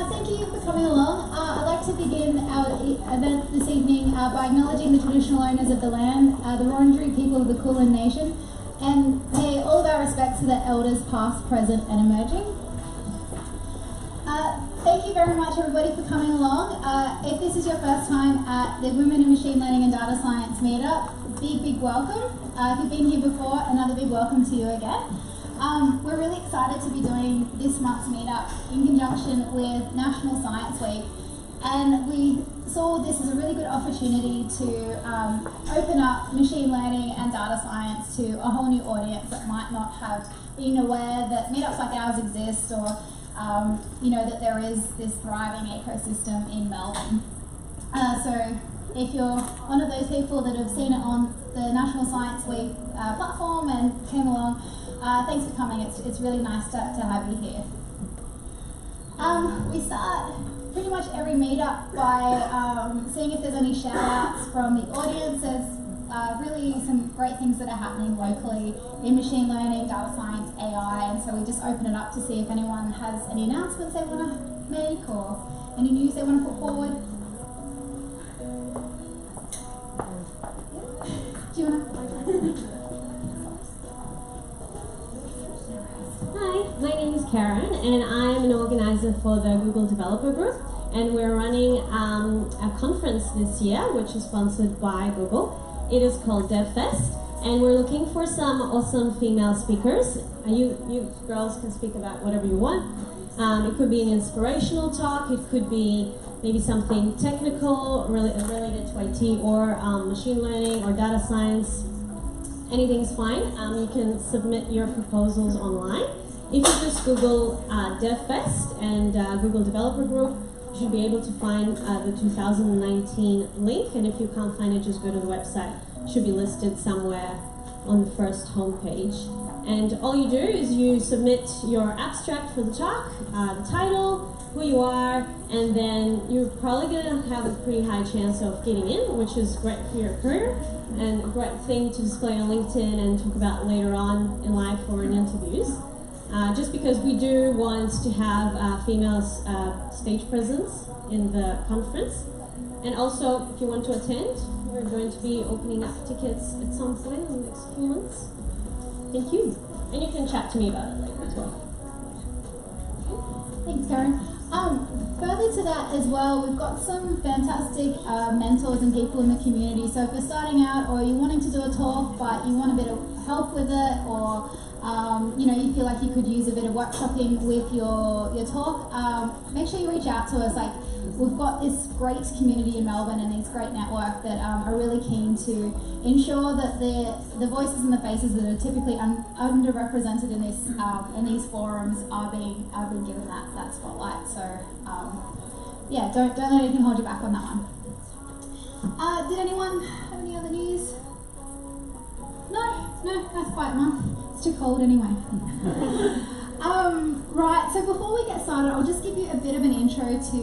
Thank you for coming along. I'd like to begin our event this evening by acknowledging the traditional owners of the land, the Wurundjeri people of the Kulin Nation, and pay all of our respects to the elders past, present and emerging. Thank you very much everybody for coming along. If this is your first time at the Women in Machine Learning and Data Science meetup, big welcome. If you've been here before, another big welcome to you again. We're really excited to be doing this month's meetup in conjunction with National Science Week, and we saw this as a really good opportunity to open up machine learning and data science to a whole new audience that might not have been aware that meetups like ours exist, or that there is this thriving ecosystem in Melbourne. So if you're one of those people that have seen it on the National Science Week platform and came along, thanks for coming. It's really nice to have you here. We start pretty much every meetup by seeing if there's any shout outs from the audience. There's really some great things that are happening locally in machine learning, data science, AI, and so we just open it up to see if anyone has any announcements they want to make or any news they want to put forward. Do you want to? Hi, my name is Karen, and I'm an organizer for the Google Developer Group, and we're running a conference this year, which is sponsored by Google. It is called DevFest, and we're looking for some awesome female speakers. You girls can speak about whatever you want. It could be an inspirational talk, it could be maybe something technical related to IT or machine learning or data science. Anything's fine. You can submit your proposals online. If you just Google DevFest and Google Developer Group, you should be able to find the 2019 link, and if you can't find it, just go to the website. It should be listed somewhere on the first homepage. And all you do is you submit your abstract for the talk, the title, who you are, and then you're probably going to have a pretty high chance of getting in, which is great for your career and a great thing to display on LinkedIn and talk about later on in life or in interviews. Just because we do want to have female stage presence in the conference. And also, if you want to attend, we're going to be opening up tickets at some point in the next few months. Thank you. And you can chat to me about it later as well. Thanks, Karen. Further to that as well, we've got some fantastic mentors and people in the community. So if you're starting out or you're wanting to do a talk but you want a bit of help with it, or you feel like you could use a bit of workshopping with your talk, make sure you reach out to us. Like, we've got this great community in Melbourne and this great network that are really keen to ensure that the voices and the faces that are typically underrepresented in these forums are being given that spotlight. So yeah, don't let anything hold you back on that one. Did anyone have any other news? No, that's quiet month. It's too cold anyway. Right, so before we get started, I'll just give you a bit of an intro to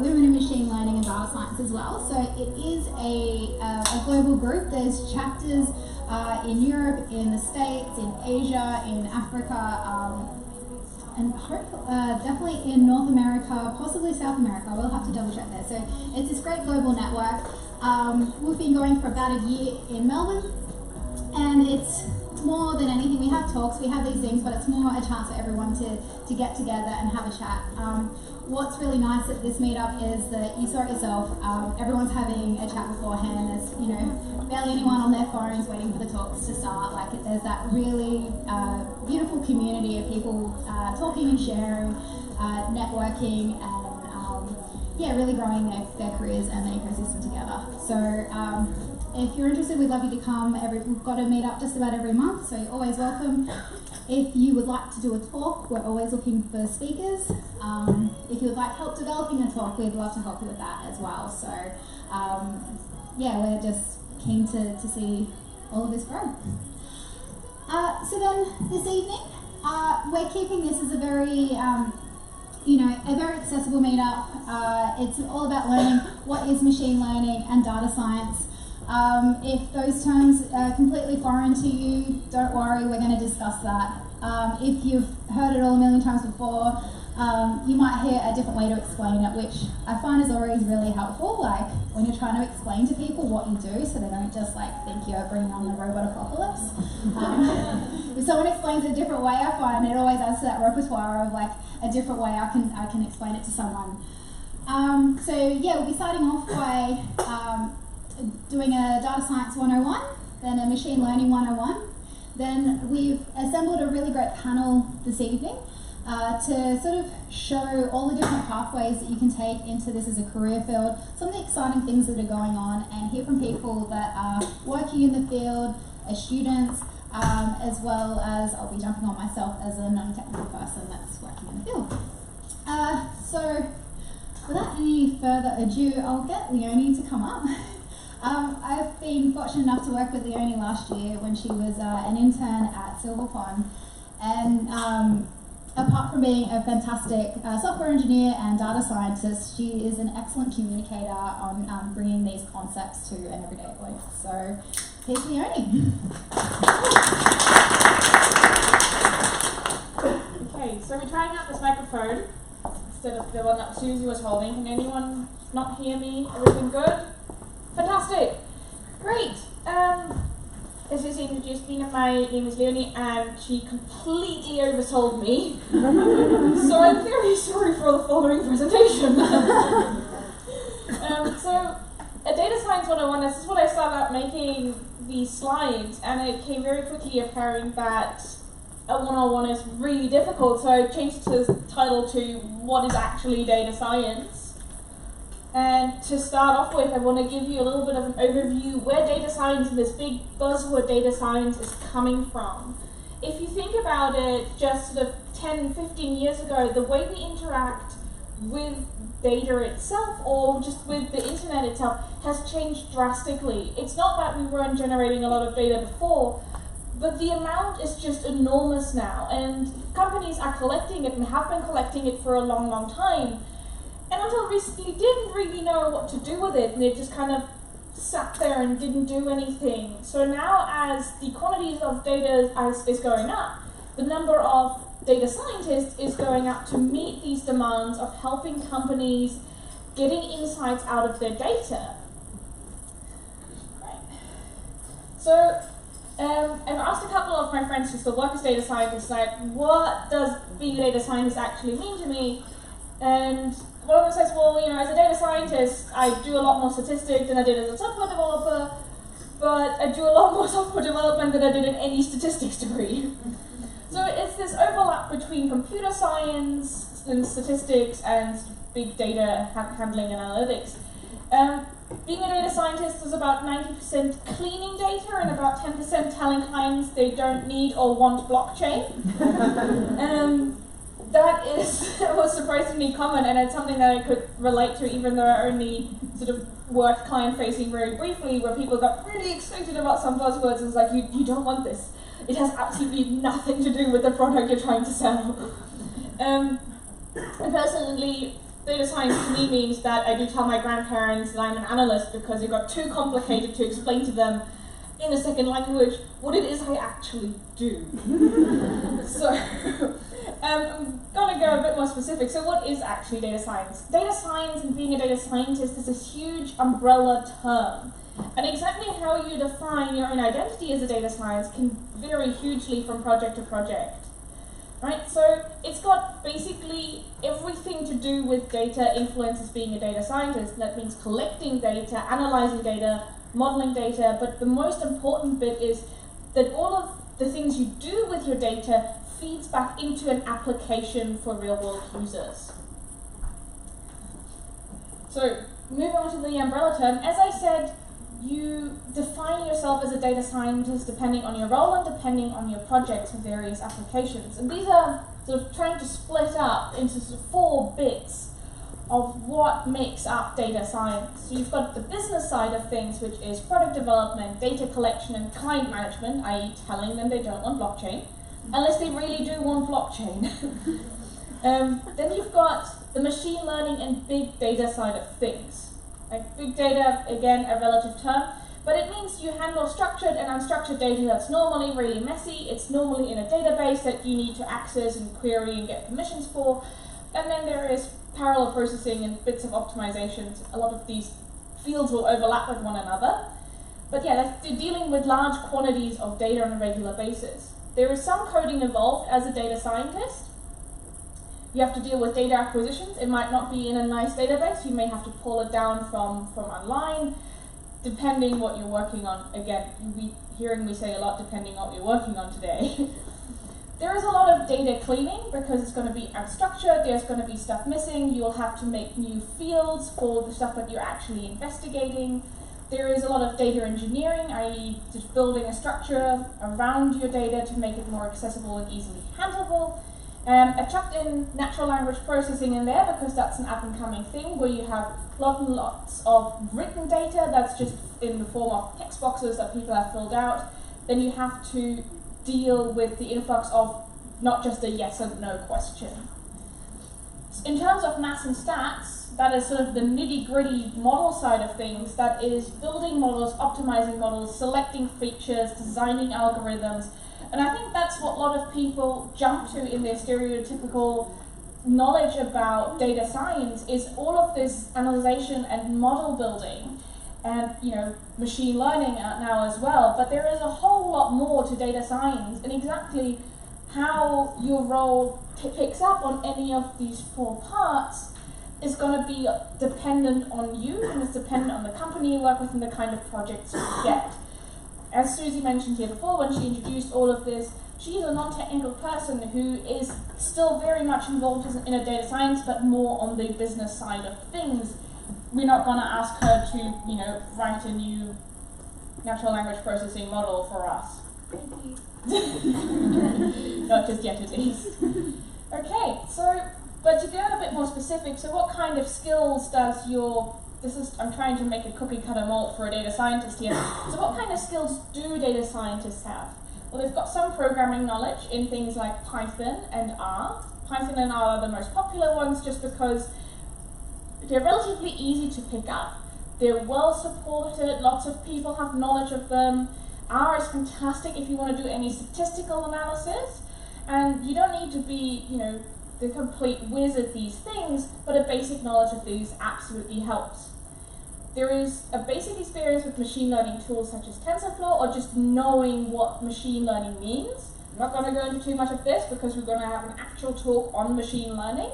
Women in Machine Learning and Data Science as well. So it is a global group. There's chapters in Europe, in the States, in Asia, in Africa, and definitely in North America, possibly South America. We'll have to double check there. So it's this great global network. We've been going for about a year in Melbourne, and it's more than anything, we have talks, we have these things, but it's more a chance for everyone to get together and have a chat. What's really nice at this meetup is that you saw it yourself, everyone's having a chat beforehand. There's barely anyone on their phones waiting for the talks to start. Like, there's that really beautiful community of people talking and sharing, networking, and yeah, really growing their careers and the ecosystem together. So if you're interested, we'd love you to come. We've got a meet up just about every month, so you're always welcome. If you would like to do a talk, we're always looking for speakers. If you would like help developing a talk, we'd love to help you with that as well. So yeah, we're just keen to see all of this grow. So then this evening, we're keeping this as a very, a very accessible meetup. It's all about learning what is machine learning and data science. If those terms are completely foreign to you, don't worry, we're going to discuss that. If you've heard it all a million times before, you might hear a different way to explain it, which I find is always really helpful, like when you're trying to explain to people what you do so they don't just think you're bringing on the robot apocalypse. If someone explains it a different way, I find it always adds to that repertoire of a different way I can explain it to someone. So yeah, we'll be starting off by doing a data science 101, then a machine learning 101. Then we've assembled a really great panel this evening to sort of show all the different pathways that you can take into this as a career field, some of the exciting things that are going on, and hear from people that are working in the field, as students, as well as I'll be jumping on myself as a non-technical person that's working in the field. So without any further ado, I'll get Leonie to come up. I've been fortunate enough to work with Leonie last year when she was an intern at Silver Pond, and apart from being a fantastic software engineer and data scientist, she is an excellent communicator on bringing these concepts to an everyday audience. So here's Leonie. Okay, so we're trying out this microphone instead of the one that Susie was holding. Can anyone not hear me? Everything good? Fantastic! Great! As Susie introduced me, my name is Leonie, and she completely oversold me. So I'm very sorry for the following presentation. So, at Data Science 101, this is what I started out making these slides, and it became very quickly apparent that a 101 is really difficult, so I changed the title to What is Actually Data Science? And to start off with, I want to give you a little bit of an overview where data science and this big buzzword data science is coming from. If you think about it, just sort of 10, 15 years ago, the way we interact with data itself, or just with the internet itself, has changed drastically. It's not that we weren't generating a lot of data before, but the amount is just enormous now, and companies are collecting it and have been collecting it for a long, long time. And until recently, didn't really know what to do with it, and it just kind of sat there and didn't do anything. So now, as the quantities of data is going up, the number of data scientists is going up to meet these demands of helping companies getting insights out of their data. Right. So I've asked a couple of my friends who still work as data scientists, what does being a data scientist actually mean to me? And one of them says, well, as a data scientist, I do a lot more statistics than I did as a software developer, but I do a lot more software development than I did in any statistics degree. So it's this overlap between computer science and statistics and big data handling and analytics. Being a data scientist is about 90% cleaning data and about 10% telling clients they don't need or want blockchain. That was surprisingly common, and it's something that I could relate to, even though I only sort of worked client-facing very briefly, where people got really excited about some buzzwords and it's like, you don't want this. It has absolutely nothing to do with the product you're trying to sell. And personally, data science to me means that I do tell my grandparents that I'm an analyst because it got too complicated to explain to them in a second language what it is I actually do. So, I'm going to go a bit more specific. So what is actually data science? Data science and being a data scientist is this huge umbrella term. And exactly how you define your own identity as a data science can vary hugely from project to project. Right? So it's got basically everything to do with data influences being a data scientist. That means collecting data, analyzing data, modeling data, but the most important bit is that all of the things you do with your data feeds back into an application for real-world users. So moving on to the umbrella term, as I said, you define yourself as a data scientist depending on your role and depending on your projects for various applications. And these are sort of trying to split up into sort of 4 bits of what makes up data science. So you've got the business side of things, which is product development, data collection, and client management, i.e. telling them they don't want blockchain, unless they really do want blockchain. Then you've got the machine learning and big data side of things. Like big data, again, a relative term, but it means you handle structured and unstructured data that's normally really messy. It's normally in a database that you need to access and query and get permissions for. And then there is parallel processing and bits of optimizations. A lot of these fields will overlap with one another. But yeah, they're dealing with large quantities of data on a regular basis. There is some coding involved as a data scientist. You have to deal with data acquisitions. It might not be in a nice database. You may have to pull it down from online, depending what you're working on. Again, you'll be hearing me say a lot depending on what you're working on today. There is a lot of data cleaning because it's going to be unstructured, there's going to be stuff missing, you'll have to make new fields for the stuff that you're actually investigating. There is a lot of data engineering, i.e. just building a structure around your data to make it more accessible and easily handleable. I chucked in natural language processing in there because that's an up-and-coming thing where you have lots and lots of written data that's just in the form of text boxes that people have filled out. Then you have to deal with the influx of not just a yes and no question. In terms of maths and stats, that is sort of the nitty-gritty model side of things. That is building models, optimizing models, selecting features, designing algorithms. And I think that's what a lot of people jump to in their stereotypical knowledge about data science is all of this analyzation and model building and machine learning now as well. But there is a whole lot more to data science, and exactly how your role picks up on any of these 4 parts is going to be dependent on you, and it's dependent on the company you work with and the kind of projects you get. As Susie mentioned here before, when she introduced all of this, she's a non-technical person who is still very much involved in a data science, but more on the business side of things. We're not going to ask her to, write a new natural language processing model for us. Thank you. Not just yet, at least. Okay, but to get a bit more specific, so what kind of skills does I'm trying to make a cookie cutter mold for a data scientist here. So what kind of skills do data scientists have? Well, they've got some programming knowledge in things like Python and R. Python and R are the most popular ones just because they're relatively easy to pick up. They're well supported, lots of people have knowledge of them. R is fantastic if you want to do any statistical analysis, and you don't need to be, the complete whiz at these things, but a basic knowledge of these absolutely helps. There is a basic experience with machine learning tools such as TensorFlow, or just knowing what machine learning means. I'm not going to go into too much of this because we're going to have an actual talk on machine learning.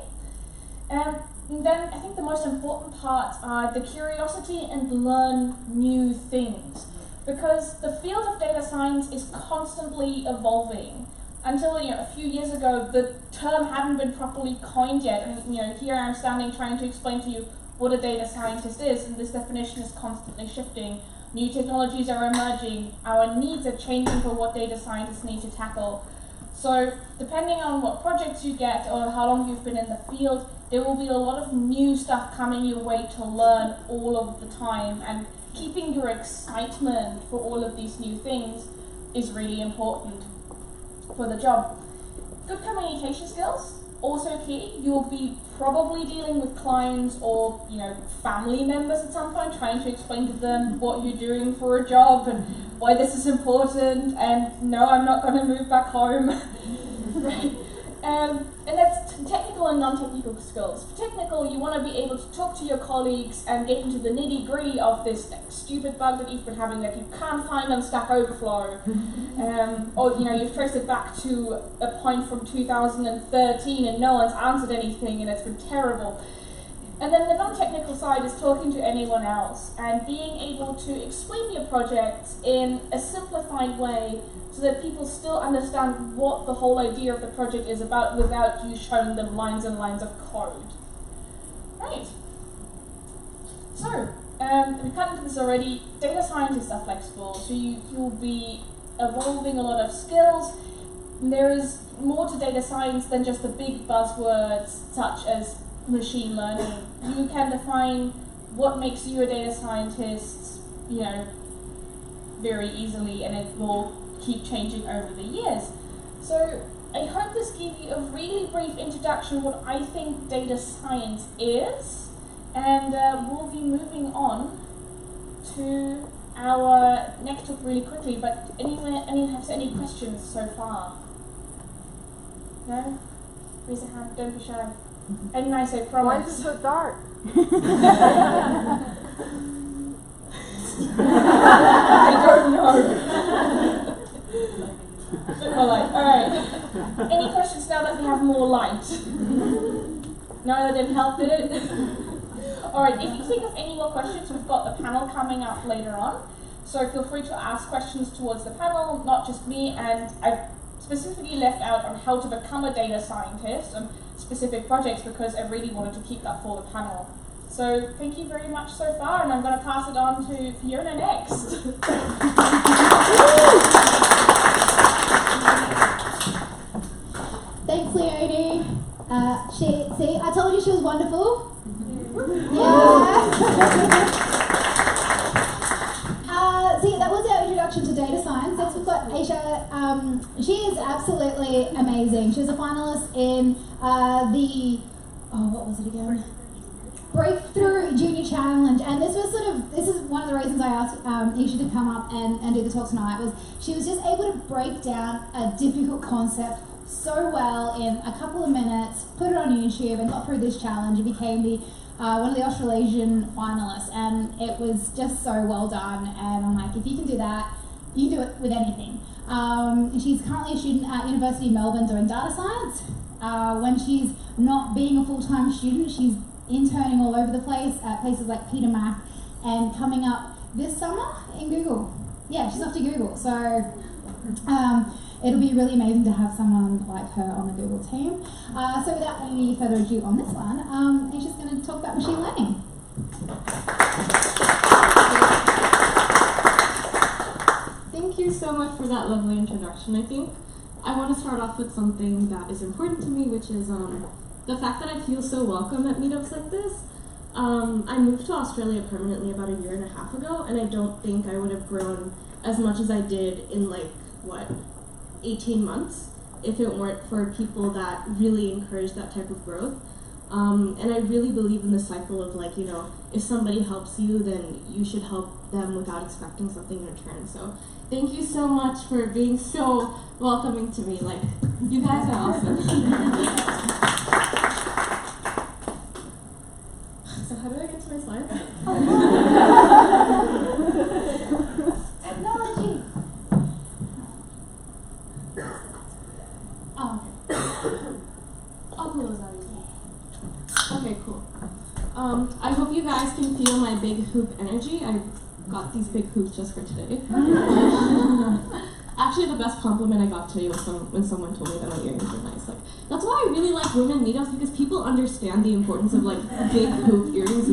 And then I think the most important parts are the curiosity and learn new things, because the field of data science is constantly evolving. Until a few years ago, the term hadn't been properly coined yet, and here I'm standing trying to explain to you what a data scientist is, and this definition is constantly shifting. New technologies are emerging, our needs are changing for what data scientists need to tackle. So depending on what projects you get or how long you've been in the field, there will be a lot of new stuff coming your way to learn all of the time, and keeping your excitement for all of these new things is really important for the job. Good communication skills, also key. You'll be probably dealing with clients or family members at some point, trying to explain to them what you're doing for a job and why this is important, and no, I'm not going to move back home. Right. And that's technical and non-technical skills. For technical, you want to be able to talk to your colleagues and get into the nitty-gritty of this stupid bug that you've been having that you can't find on Stack Overflow. Or you've traced it back to a point from 2013 and no one's answered anything and it's been terrible. And then the non-technical side is talking to anyone else and being able to explain your project in a simplified way so that people still understand what the whole idea of the project is about without you showing them lines and lines of code. Right. this already, data scientists are flexible, so you'll be evolving a lot of skills. There is more to data science than just the big buzzwords such as machine learning. You can define what makes you a data scientist, very easily, and it will keep changing over the years. So I hope this gave you a really brief introduction of what I think data science is, and we'll be moving on to our next talk really quickly, but anyone has any questions so far? No? Raise a hand, don't be shy. And nice, I promise. Why is it so dark? I don't know. Alright. Any questions now that we have more light? No, that didn't help, did it? Alright, if you think of any more questions, we've got the panel coming up later on. So feel free to ask questions towards the panel, not just me, and I've specifically left out on how to become a data scientist and specific projects because I really wanted to keep that for the panel. So thank you very much so far, and I'm going to pass it on to Fiona next. Thanks, Leonie. See, I told you she was wonderful. Yeah. So that was our introduction to data science. Next we've got Aisha. She is absolutely amazing. She was a finalist in what was it again? Breakthrough Junior Challenge, and this is one of the reasons I asked Aisha to come up and do the talk tonight. Was she was just able to break down a difficult concept so well in a couple of minutes, put it on YouTube, and got through this challenge and became one of the Australasian finalists, and it was just so well done. And I'm like, if you can do that, you can do it with anything. She's currently a student at University of Melbourne doing data science. When she's not being a full-time student, she's interning all over the place at places like Peter Mac, and coming up this summer in Google. Yeah, she's off to Google. So it'll be really amazing to have someone like her on the Google team. So without any further ado on this one, Aisha's going to talk about machine learning. Thank you so much for that lovely introduction. I think I want to start off with something that is important to me, which is the fact that I feel so welcome at meetups like this. I moved to Australia permanently about 1.5 years ago, and I don't think I would have grown as much as I did in 18 months if it weren't for people that really encourage that type of growth. And I really believe in the cycle of if somebody helps you, then you should help them without expecting something in return. So thank you so much for being so welcoming to me. You guys are awesome. So how do I get to my slides? Technology. I'll pull those out. Okay, cool. I hope you guys can feel my big hoop energy. I got these big hoops just for today. Actually, the best compliment I got today was when someone told me that my earrings were nice. That's why I really like women meetups, because people understand the importance of big hoop earrings,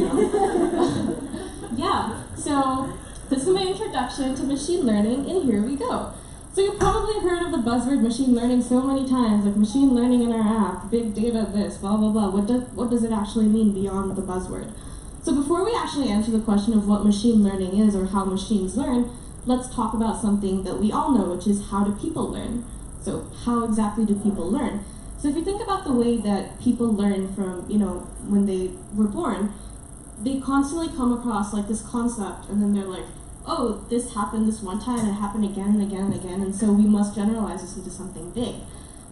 Yeah, so this is my introduction to machine learning, and here we go. So you've probably heard of the buzzword machine learning so many times, machine learning in our app, big data this, blah, blah, blah. What does it actually mean beyond the buzzword? So before we actually answer the question of what machine learning is or how machines learn, let's talk about something that we all know, which is how do people learn? So how exactly do people learn? So if you think about the way that people learn from, when they were born, they constantly come across this concept, and then they're like, oh, this happened this one time, and it happened again and again and again, and so we must generalize this into something big.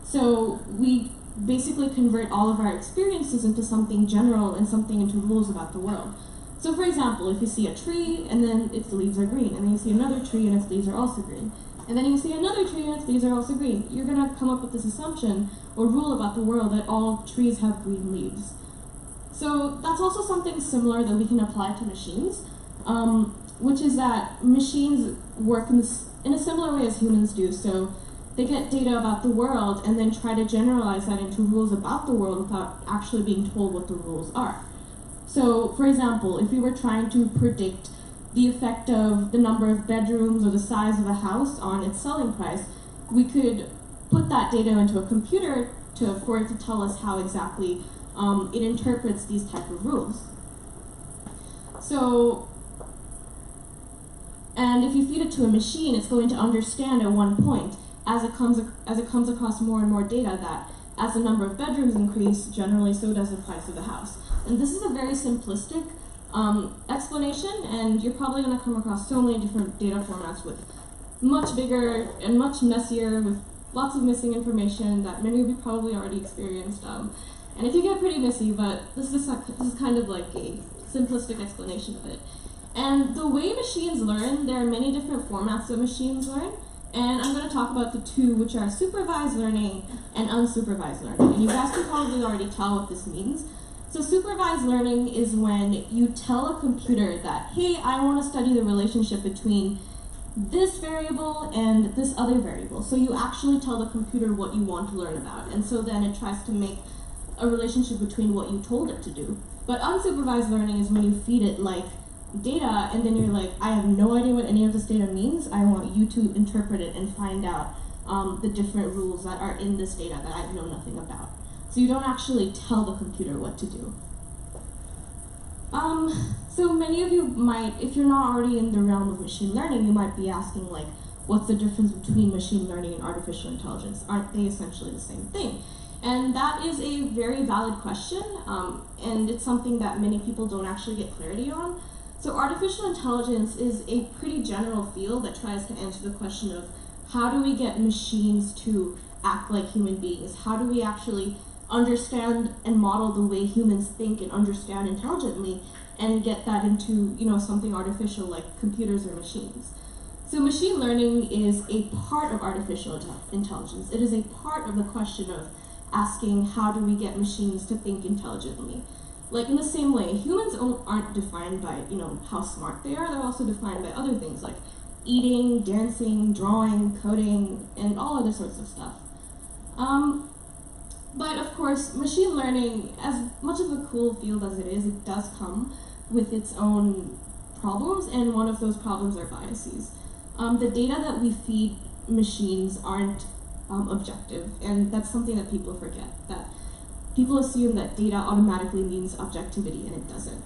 So we basically convert all of our experiences into something general and something into rules about the world. So for example, if you see a tree, and then its leaves are green, and then you see another tree, and its leaves are also green, and then you see another tree, and its leaves are also green, you're going to come up with this assumption or rule about the world that all trees have green leaves. So that's also something similar that we can apply to machines. Which is that machines work in a similar way as humans do. So they get data about the world and then try to generalize that into rules about the world without actually being told what the rules are. So, for example, if we were trying to predict the effect of the number of bedrooms or the size of a house on its selling price, we could put that data into a computer for it to tell us how exactly it interprets these type of rules. So, and if you feed it to a machine, it's going to understand at one point, as it comes across more and more data, that as the number of bedrooms increase, generally so does the price of the house. And this is a very simplistic explanation, and you're probably going to come across so many different data formats with much bigger and much messier, with lots of missing information that many of you probably already experienced. And it can get pretty messy, but this is kind of like a simplistic explanation of it. And the way machines learn, there are many different formats that machines learn, and I'm going to talk about the two, which are supervised learning and unsupervised learning. And you guys can probably already tell what this means. So supervised learning is when you tell a computer that, hey, I want to study the relationship between this variable and this other variable. So you actually tell the computer what you want to learn about, and so then it tries to make a relationship between what you told it to do. But unsupervised learning is when you feed it like data, and then you're like, I have no idea what any of this data means. I want you to interpret it and find out the different rules that are in this data that I know nothing about. So you don't actually tell the computer what to do. So many of you might, if you're not already in the realm of machine learning, you might be asking, like, what's the difference between machine learning and artificial intelligence? Aren't they essentially the same thing? And that is a very valid question, and it's something that many people don't actually get clarity on. So artificial intelligence is a pretty general field that tries to answer the question of how do we get machines to act like human beings? How do we actually understand and model the way humans think and understand intelligently, and get that into, you know, something artificial like computers or machines. So machine learning is a part of artificial intelligence. It is a part of the question of asking how do we get machines to think intelligently. Like in the same way, humans aren't defined by, you know, how smart they are. They're also defined by other things like eating, dancing, drawing, coding, and all other sorts of stuff. But of course, machine learning, as much of a cool field as it is, it does come with its own problems, and one of those problems are biases. The data that we feed machines aren't objective, and that's something that people forget, that people assume that data automatically means objectivity, and it doesn't.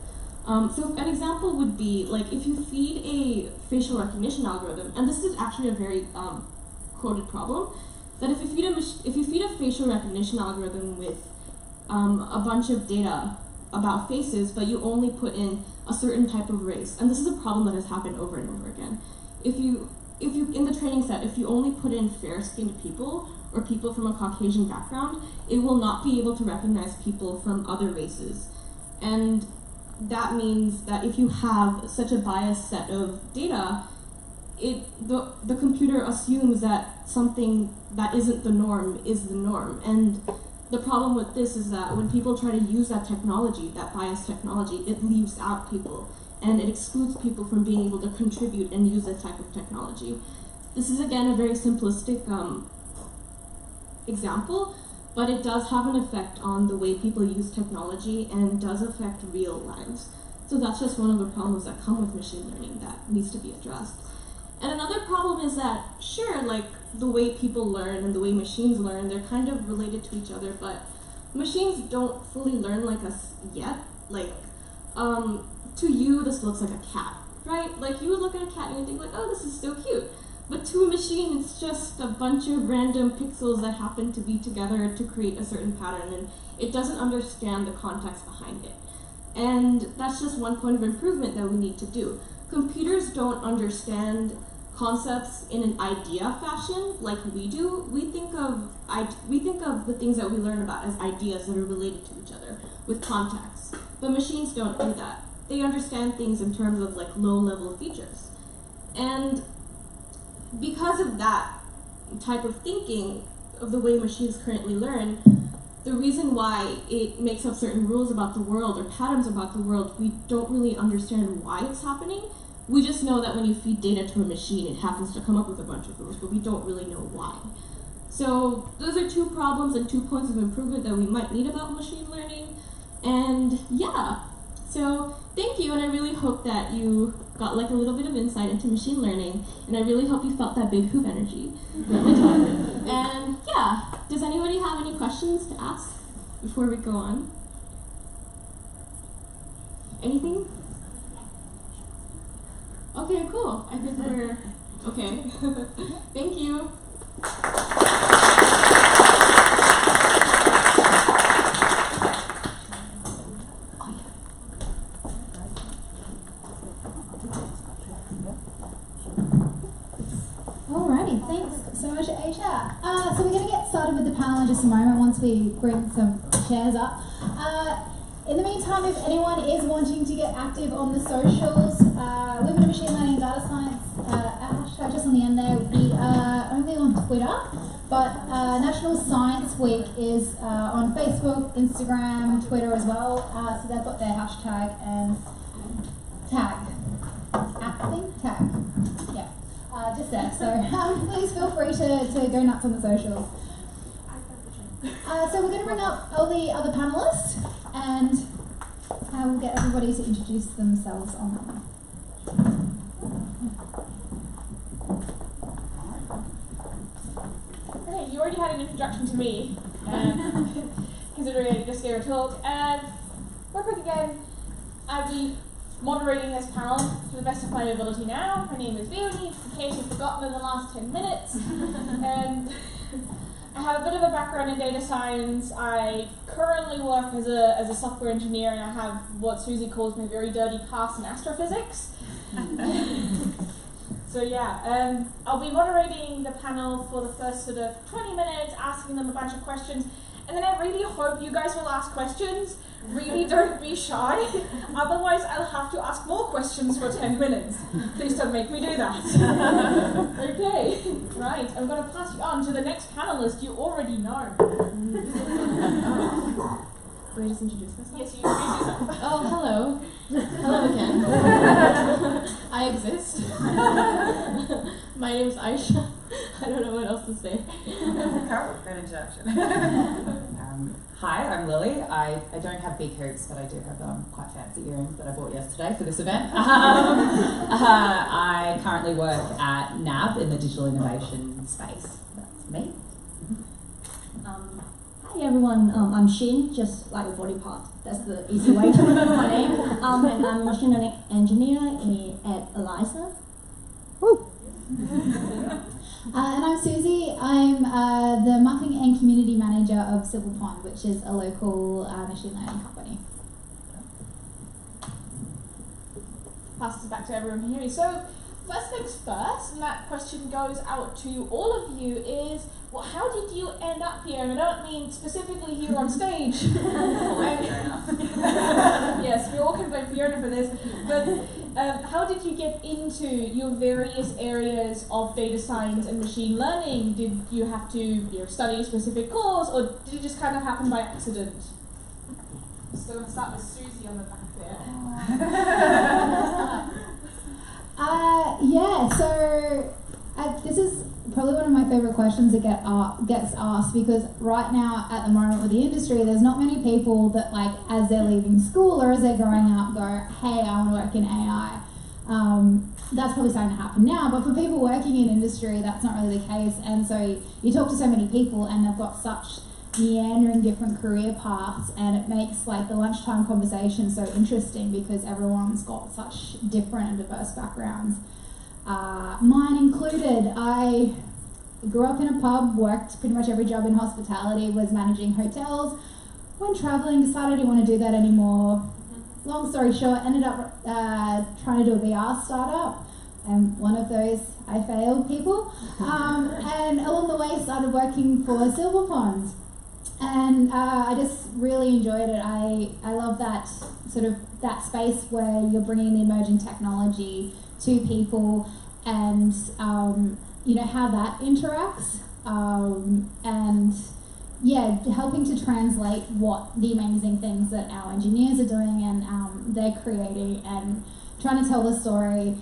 So an example would be, like, if you feed a facial recognition algorithm, and this is actually a very quoted problem, that if you feed a facial recognition algorithm with a bunch of data about faces, but you only put in a certain type of race, and this is a problem that has happened over and over again. If you in the training set, if you only put in fair-skinned people or people from a Caucasian background, it will not be able to recognize people from other races. And that means that if you have such a biased set of data, the computer assumes that something that isn't the norm is the norm. And the problem with this is that when people try to use that technology, that biased technology, it leaves out people, and it excludes people from being able to contribute and use that type of technology. This is, again, a very simplistic example, but it does have an effect on the way people use technology and does affect real lives. So that's just one of the problems that come with machine learning that needs to be addressed. And another problem is that, sure, like, the way people learn and the way machines learn, they're kind of related to each other, but machines don't fully learn like us yet. Like, to you, this looks like a cat, right? Like, you would look at a cat and you think, like, oh, this is so cute. But to a machine, it's just a bunch of random pixels that happen to be together to create a certain pattern, and it doesn't understand the context behind it. And that's just one point of improvement that we need to do. Computers don't understand concepts in an idea fashion like we do. We think of the things that we learn about as ideas that are related to each other with context. But machines don't do that. They understand things in terms of, like, low-level features. And because of that type of thinking, of the way machines currently learn, the reason why it makes up certain rules about the world or patterns about the world, we don't really understand why it's happening. We just know that when you feed data to a machine, it happens to come up with a bunch of rules, but we don't really know why. So those are two problems and 2 points of improvement that we might need about machine learning. And yeah, so thank you, and I really hope that you got like a little bit of insight into machine learning, and I really hope you felt that big hoop energy with my talk. And yeah, does anybody have any questions to ask before we go on? Anything? Okay, cool. I think we're okay. Thank you. Alrighty, thanks so much, Aisha. So we're going to get started with the panel in just a moment once we bring some chairs up. In the meantime, if anyone is wanting to get active on the socials, Women in Machine Learning and Data Science, hashtag just on the end there, we are only on Twitter, but National Science Week is on Facebook, Instagram, Twitter as well, so they've got their hashtag and tag. Tag. Yeah. Just there. So please feel free to go nuts on the socials. So we're going to bring up all the other panelists, and we'll get everybody to introduce themselves online. Okay, you already had an introduction to me, considering I just gave a talk. Real quick again, I'll be moderating this panel to the best of my ability now. My name is Leonie, in case you've forgotten in the last 10 minutes. I have a bit of a background in data science. I currently work as a software engineer, and I have what Susie calls my very dirty past in astrophysics. So yeah, I'll be moderating the panel for the first sort of 20 minutes, asking them a bunch of questions, and then I really hope you guys will ask questions. Really don't be shy, otherwise I'll have to ask more questions for 10 minutes. Please don't make me do that. Okay, right, I'm going to pass you on to the next panelist you already know. Can I just introduce myself? Yes, you introduce yourself. Oh, hello. Hello again. I exist. My name's Aisha. I don't know what else to say. Good introduction. Hi, I'm Lily. I don't have big hoops, but I do have quite fancy earrings that I bought yesterday for this event. I currently work at NAB in the digital innovation space. That's me. Hi everyone, I'm Shin, just like a body part. That's the easy way to remember my name. And I'm a machine learning engineer at ELISA. Woo! And I'm Susie. I'm the marketing and community manager of Silver Pond, which is a local machine learning company. Pass this back to everyone who hear me. So, first things first, and that question goes out to all of you, is, well, how did you end up here? And I don't mean specifically here on stage. Yes, we all can blame Fiona for this. But how did you get into your various areas of data science and machine learning? Did you have to study a specific course, or did it just kind of happen by accident? So I'm going to start with Susie on the back there. So this is probably one of my favourite questions that gets asked, because right now at the moment with the industry, there's not many people that, like, as they're leaving school or as they're growing up, go, hey, I want to work in AI. That's probably starting to happen now, but for people working in industry, that's not really the case. And so you talk to so many people and they've got such meandering different career paths, and it makes like the lunchtime conversation so interesting because everyone's got such different and diverse backgrounds. Mine included. I grew up in a pub, worked pretty much every job in hospitality, was managing hotels. When traveling, decided I didn't want to do that anymore. Long story short, ended up trying to do a VR startup. And one of those I failed people. And along the way started working for Silver Pond. And I just really enjoyed it. I love that sort of that space where you're bringing the emerging technology to people, and how that interacts, and helping to translate what the amazing things that our engineers are doing and they're creating, and trying to tell the story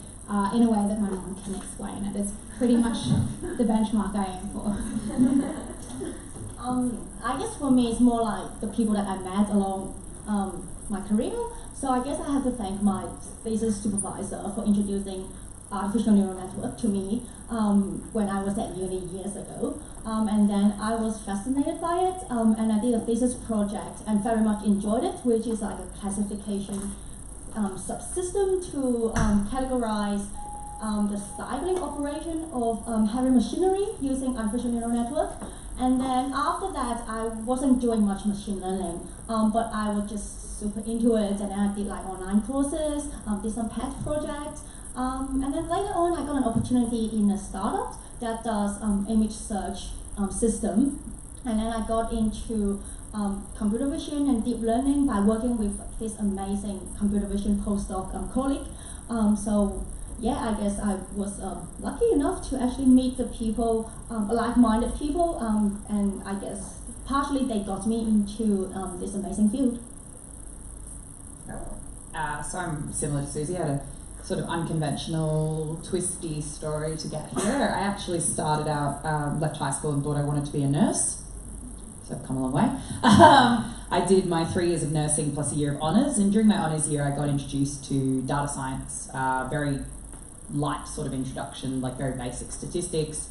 in a way that my mum can explain it is pretty much the benchmark I aim for. I guess for me it's more like the people that I met along my career. So I guess I have to thank my thesis supervisor for introducing artificial neural network to me when I was at uni years ago. And then I was fascinated by it, and I did a thesis project and very much enjoyed it, which is like a classification subsystem to categorize the cycling operation of heavy machinery using artificial neural network. And then after that, I wasn't doing much machine learning, but I was just super into it, and then I did like online courses, did some pet projects, and then later on I got an opportunity in a startup that does image search system, and then I got into computer vision and deep learning by working with this amazing computer vision postdoc colleague. So yeah, I guess I was lucky enough to actually meet the people, like-minded people, and I guess partially they got me into this amazing field. So I'm similar to Susie. I had a sort of unconventional, twisty story to get here. I actually started out, left high school and thought I wanted to be a nurse. So I've come a long way. I did my 3 years of nursing plus a year of honours, and during my honours year I got introduced to data science, very light sort of introduction, like very basic statistics.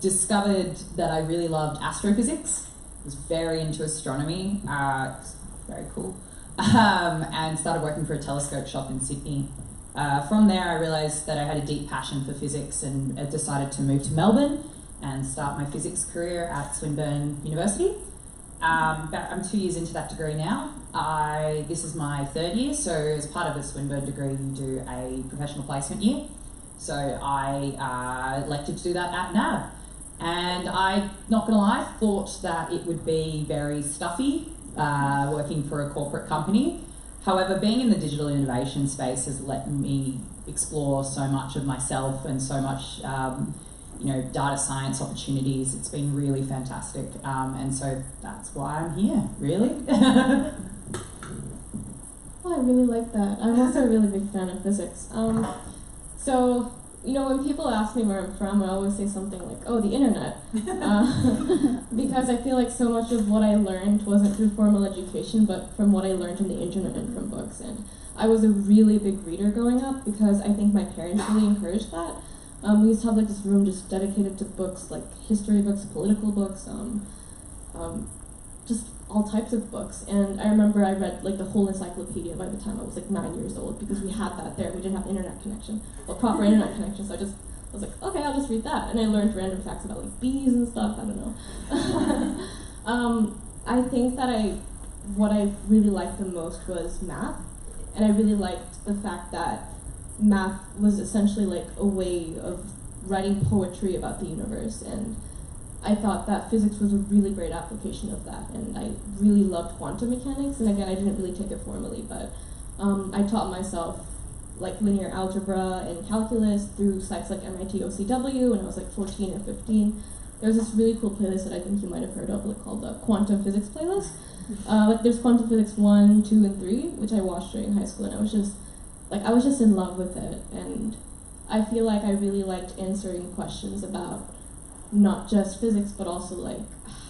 Discovered that I really loved astrophysics, was very into astronomy, very cool, and started working for a telescope shop in Sydney. From there I realised that I had a deep passion for physics and decided to move to Melbourne and start my physics career at Swinburne University. I'm 2 years into that degree now. This is my 3rd year, so as part of a Swinburne degree you do a professional placement year. So I elected to do that at NAB. And I, not gonna lie, thought that it would be very stuffy, working for a corporate company. However, being in the digital innovation space has let me explore so much of myself and so much data science opportunities. It's been really fantastic, and so that's why I'm here, really. Oh, I really like that. I'm also a really big fan of physics. So, when people ask me where I'm from, I always say something like, oh, the internet. Because I feel like so much of what I learned wasn't through formal education, but from what I learned on the internet and from books. And I was a really big reader growing up because I think my parents really encouraged that. We used to have like this room just dedicated to books, like history books, political books, just all types of books. And I remember I read like the whole encyclopedia by the time I was like 9 years old because we had that there. We didn't have internet connection, well, proper internet connection. So I was like, okay, I'll just read that. And I learned random facts about like bees and stuff. I don't know. I think that what I really liked the most was math, and I really liked the fact that math was essentially like a way of writing poetry about the universe, and I thought that physics was a really great application of that, and I really loved quantum mechanics. And again, I didn't really take it formally, but I taught myself like linear algebra and calculus through sites like MIT OCW when I was like 14 or 15. There's this really cool playlist that I think you might have heard of, like called the Quantum Physics playlist. Like there's Quantum Physics 1, 2, and 3, which I watched during high school, and I was just in love with it. And I feel like I really liked answering questions about not just physics, but also like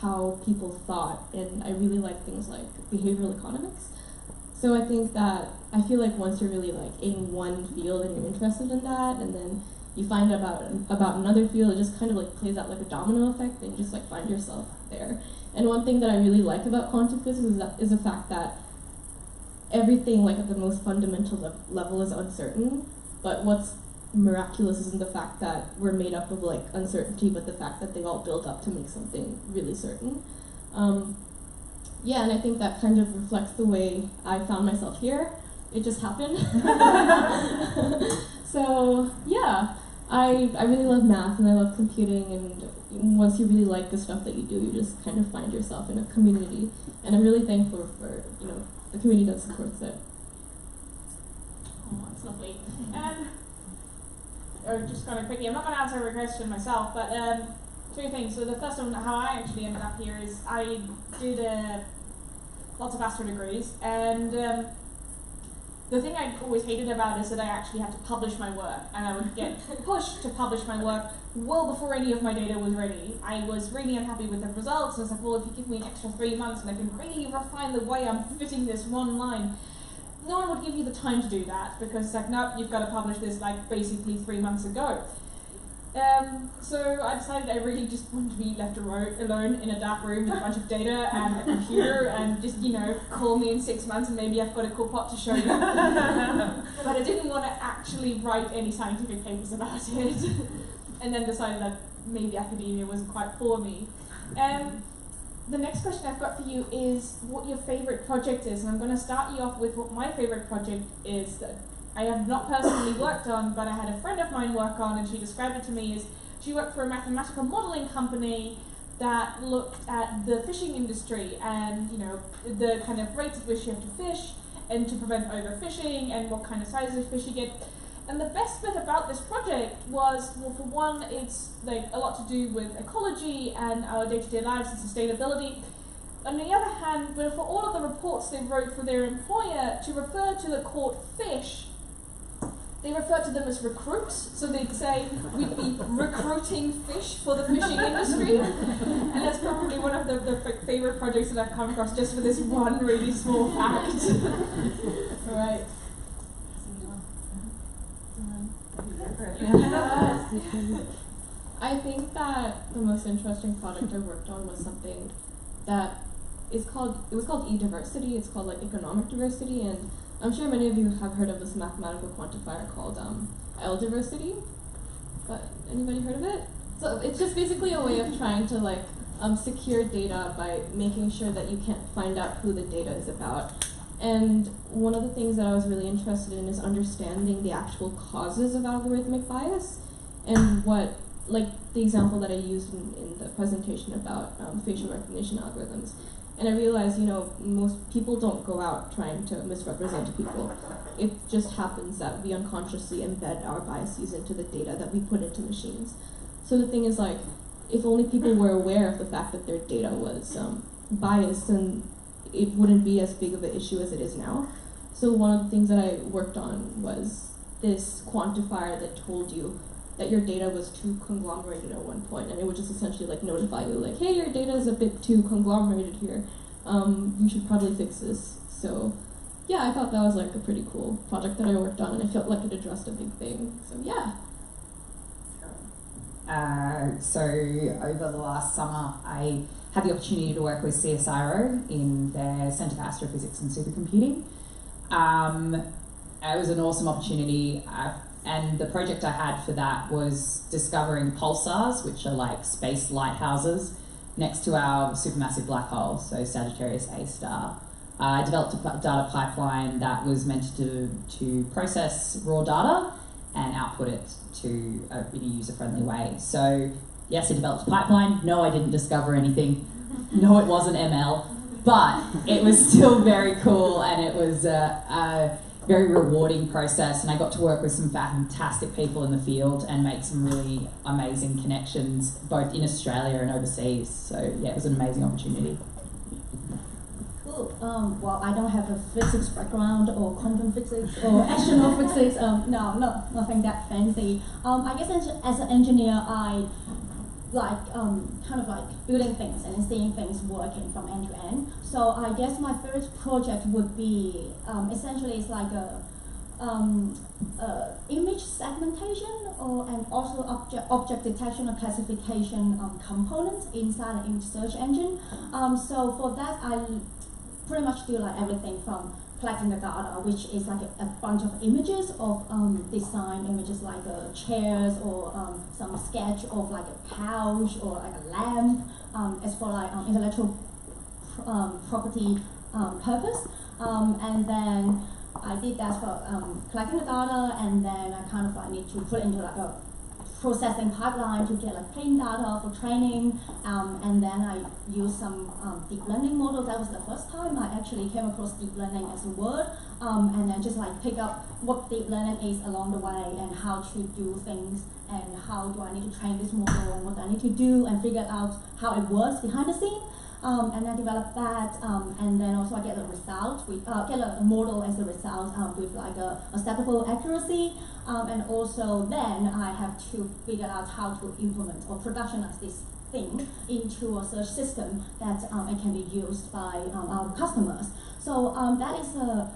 how people thought, and I really like things like behavioral economics. So I think that I feel like once you're really like in one field and you're interested in that, and then you find out about another field, it just kind of like plays out like a domino effect, and you just like find yourself there. And one thing that I really like about quantum physics is the fact that everything like at the most fundamental level is uncertain, but what's miraculous isn't the fact that we're made up of like uncertainty, but the fact that they all build up to make something really certain. Yeah, and I think that kind of reflects the way I found myself here. It just happened. So yeah, I really love math and I love computing, and once you really like the stuff that you do, you just kind of find yourself in a community, and I'm really thankful for the community that supports it. Oh, that's lovely. Or just kind of quickly, I'm not going to answer every question myself, but 2 things. So the first one, how I actually ended up here is I did lots of astro degrees, and the thing I always hated about it is that I actually had to publish my work, and I would get pushed to publish my work well before any of my data was ready. I was really unhappy with the results, and I was like, well, if you give me an extra 3 months and I can really refine the way I'm fitting this one line, no one would give you the time to do that, because it's like, nope, you've got to publish this like basically 3 months ago. So I decided I really just wanted to be left alone in a dark room with a bunch of data and a computer, and just, you know, call me in 6 months and maybe I've got a cool plot to show you. But I didn't want to actually write any scientific papers about it. And then decided that maybe academia wasn't quite for me. The next question I've got for you is what your favorite project is, and I'm going to start you off with what my favorite project is that I have not personally worked on, but I had a friend of mine work on, and she described it to me as she worked for a mathematical modeling company that looked at the fishing industry and, you know, the kind of rates at which you have to fish and to prevent overfishing and what kind of sizes of fish you get. And the best bit about this project was, well, for one, it's like a lot to do with ecology and our day-to-day lives and sustainability. On the other hand, for all of the reports they wrote for their employer, to refer to the caught fish, they refer to them as recruits. So they'd say, we'd be recruiting fish for the fishing industry. And that's probably one of the favorite projects that I've come across, just for this one really small fact. All right. I think that the most interesting project I worked on was something that is called, it was called e-diversity. It's called like economic diversity, and I'm sure many of you have heard of this mathematical quantifier called L-diversity. But anybody heard of it? So it's just basically a way of trying to like secure data by making sure that you can't find out who the data is about. And one of the things that I was really interested in is understanding the actual causes of algorithmic bias, and what, like the example that I used in the presentation about facial recognition algorithms. And I realized, you know, most people don't go out trying to misrepresent people. It just happens that we unconsciously embed our biases into the data that we put into machines. So the thing is, like, if only people were aware of the fact that their data was biased, then it wouldn't be as big of an issue as it is now. So one of the things that I worked on was this quantifier that told you that your data was too conglomerated at one point, and it would just essentially like notify you like, hey, your data is a bit too conglomerated here. You should probably fix this. So yeah, I thought that was like a pretty cool project that I worked on, and I felt like it addressed a big thing. So yeah. So over the last summer, I had the opportunity to work with CSIRO in their Centre for Astrophysics and Supercomputing. It was an awesome opportunity, and the project I had for that was discovering pulsars, which are like space lighthouses, next to our supermassive black hole, so Sagittarius A star. I developed a data pipeline that was meant to process raw data and output it to in a user-friendly way. So yes, I developed a pipeline. No, I didn't discover anything. No, it wasn't ML, but it was still very cool, and it was a very rewarding process, and I got to work with some fantastic people in the field and make some really amazing connections, both in Australia and overseas. So yeah, it was an amazing opportunity. Cool. Well, I don't have a physics background or quantum physics or astronaut physics. Nothing that fancy. I guess as an engineer, I like kind of like building things and seeing things working from end to end. So I guess my first project would be essentially it's like a image segmentation and also object detection and classification components inside an image search engine. So for that, I pretty much do like everything from collecting the data, which is like a bunch of images of design images like chairs or some sketch of like a couch or like a lamp, as for like intellectual property purpose. And then I did that for collecting the data, and then I kind of like need to put it into like a processing pipeline to get like clean data for training, and then I used some deep learning model. That was the first time I actually came across deep learning as a word, and then just like pick up what deep learning is along the way and how to do things and how do I need to train this model and what I need to do and figure out how it works behind the scene. and I develop that, and then also I get a result. We get a model as a result with like a acceptable accuracy, and also then I have to figure out how to implement or productionize this thing into a search system that it can be used by our customers. So that is a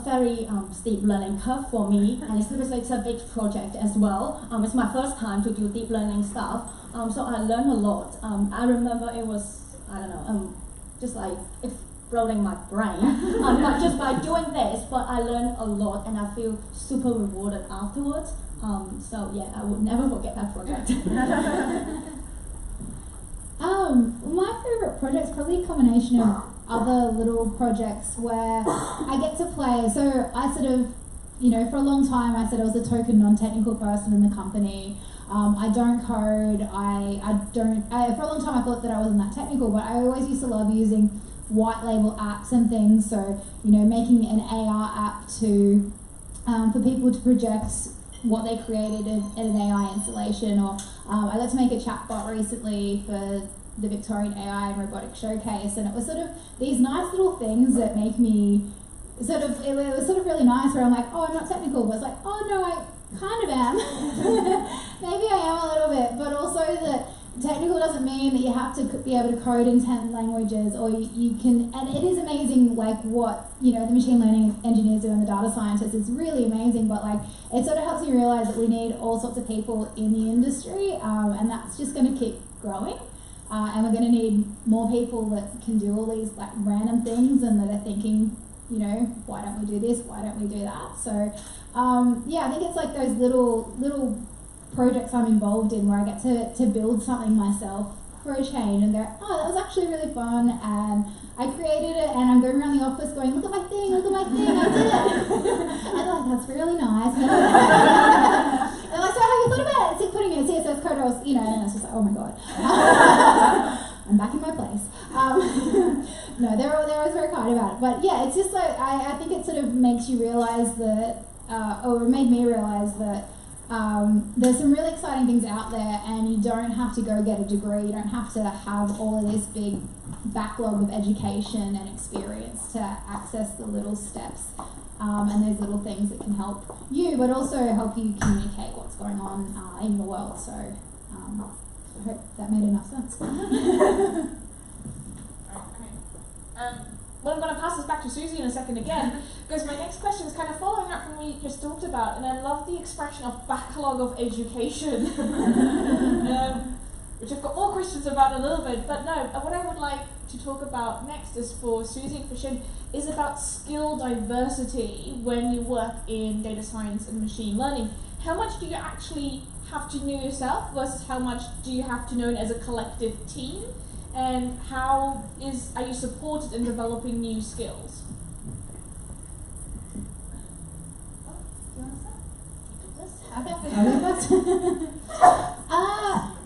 very steep learning curve for me, and it's a big project as well. It's my first time to do deep learning stuff, so I learned a lot. I remember it was, I don't know, just like exploding my brain, not just by doing this, but I learned a lot and I feel super rewarded afterwards. So yeah, I would never forget that project. My favourite project is probably a combination of other little projects where I get to play. So I sort of, for a long time I said I was a token non-technical person in the company. I don't code, for a long time I thought that I wasn't that technical, but I always used to love using white label apps and things. So, making an AR app to, for people to project what they created in an AI installation, or I got to make a chatbot recently for the Victorian AI and Robotics Showcase, and it was sort of these nice little things that make me it was sort of really nice, where I'm like, oh, I'm not technical, but it's like, oh no, I kind of am. Maybe I am a little bit, but also that technical doesn't mean that you have to be able to code in 10 languages, or you can, and it is amazing, like what, the machine learning engineers do and the data scientists is really amazing, but like, it sort of helps me realize that we need all sorts of people in the industry, and that's just going to keep growing. And we're going to need more people that can do all these like random things and that are thinking, why don't we do this? Why don't we do that? So, yeah, I think it's like those little projects I'm involved in where I get to build something myself for a change and go, oh, that was actually really fun, and I created it, and I'm going around the office going, look at my thing, I did it. And they're like, that's really nice. And they're like, so how you thought about it? It's like putting in a CSS code, and it's just like, oh my god. I'm back in my place. No, they're always very kind about it. But yeah, it's just like, I think it sort of makes you realise that, or it made me realise that there's some really exciting things out there, and you don't have to go get a degree, you don't have to have all of this big backlog of education and experience to access the little steps and those little things that can help you, but also help you communicate what's going on in the world. So I hope that made enough sense. Well, I'm going to pass this back to Susie in a second again, because my next question is kind of following up from what you just talked about, and I love the expression of backlog of education, which I've got more questions about in a little bit, but no, what I would like to talk about next is for Susie and for Shin, is about skill diversity when you work in data science and machine learning. How much do you actually have to know yourself versus how much do you have to know as a collective team? And how are you supported in developing new skills?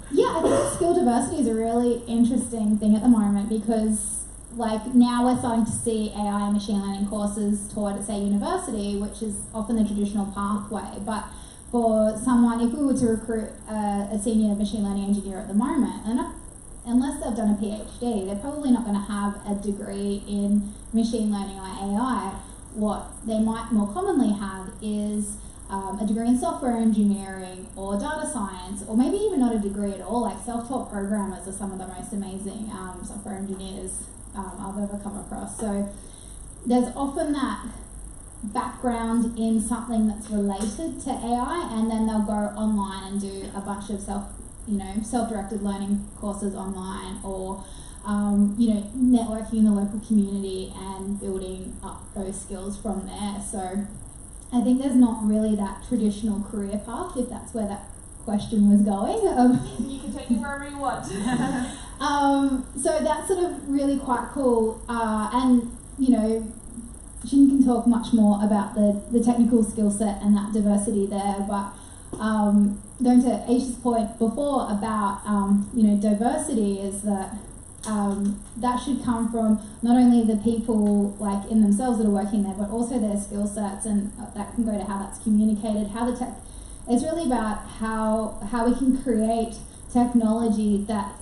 Yeah, I think skill diversity is a really interesting thing at the moment, because like now we're starting to see AI and machine learning courses taught at, say, university, which is often the traditional pathway. But for someone, if we were to recruit a senior machine learning engineer at the moment, unless they've done a PhD, they're probably not going to have a degree in machine learning or AI. What they might more commonly have is a degree in software engineering or data science, or maybe even not a degree at all. Like self-taught programmers are some of the most amazing software engineers I've ever come across. So there's often that background in something that's related to AI, and then they'll go online and do a bunch of self-directed learning courses online, or networking in the local community and building up those skills from there. So I think there's not really that traditional career path, if that's where that question was going. You can take it wherever you want. So that's sort of really quite cool, and Jin can talk much more about the technical skill set and that diversity there, but going to Aisha's point before about diversity, is that that should come from not only the people like in themselves that are working there, but also their skill sets, and that can go to how that's communicated, how the tech. It's really about how we can create technology that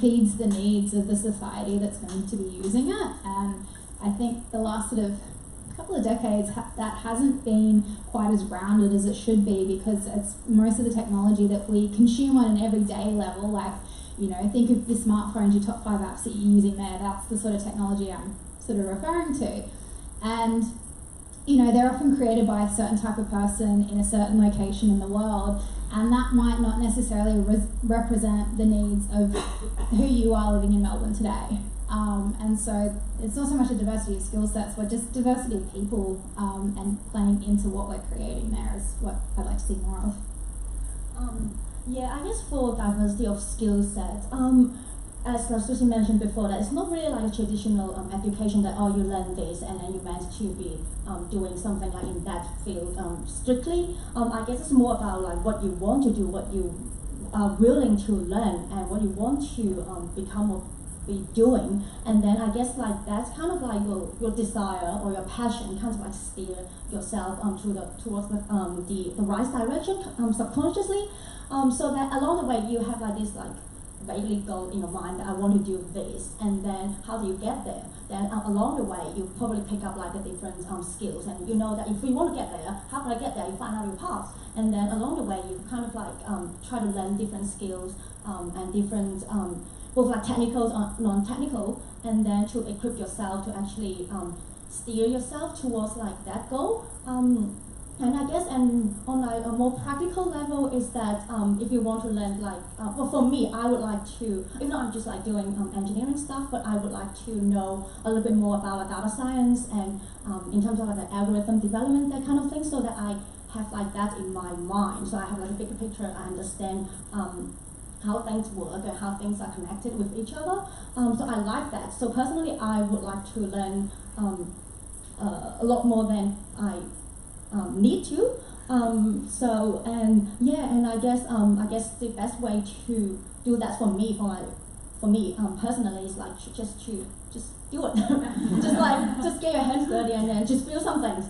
feeds the needs of the society that's going to be using it. And I think the last sort of couple of decades that hasn't been quite as grounded as it should be, because it's most of the technology that we consume on an everyday level, like, think of your smartphones, your top 5 apps that you're using there. That's the sort of technology I'm sort of referring to. And they're often created by a certain type of person in a certain location in the world, and that might not necessarily represent the needs of who you are living in Melbourne today. And so it's not so much a diversity of skill sets, but just diversity of people, and playing into what we're creating there is what I'd like to see more of. I guess for diversity of skill sets, as Susie mentioned before, that it's not really like a traditional education that you learn this and then you meant to be doing something like in that field strictly. I guess it's more about like what you want to do, what you are willing to learn, and what you want to become or be doing. And then I guess like that's kind of like your desire or your passion, kind of like steer yourself towards the right direction subconsciously. So that along the way you have like this like vaguely goal in your mind that I want to do this, and then how do you get there? Then along the way you probably pick up like a different skills, and you know that if you want to get there, how can I get there? You find out your path, and then along the way you kind of like try to learn different skills and different both like technical or non-technical, and then to equip yourself to actually steer yourself towards like that goal. And I guess, and on like a more practical level, is that if you want to learn like, well, for me, I would like to, if not I'm just like doing engineering stuff, but I would like to know a little bit more about like, data science and in terms of like the algorithm development, that kind of thing, so that I have like that in my mind. So I have like a bigger picture. I understand how things work and how things are connected with each other. So I like that. So personally, I would like to learn a lot more than I need to. And I guess the best way to do that for me personally is like just do it. just get your hands dirty and then just build some things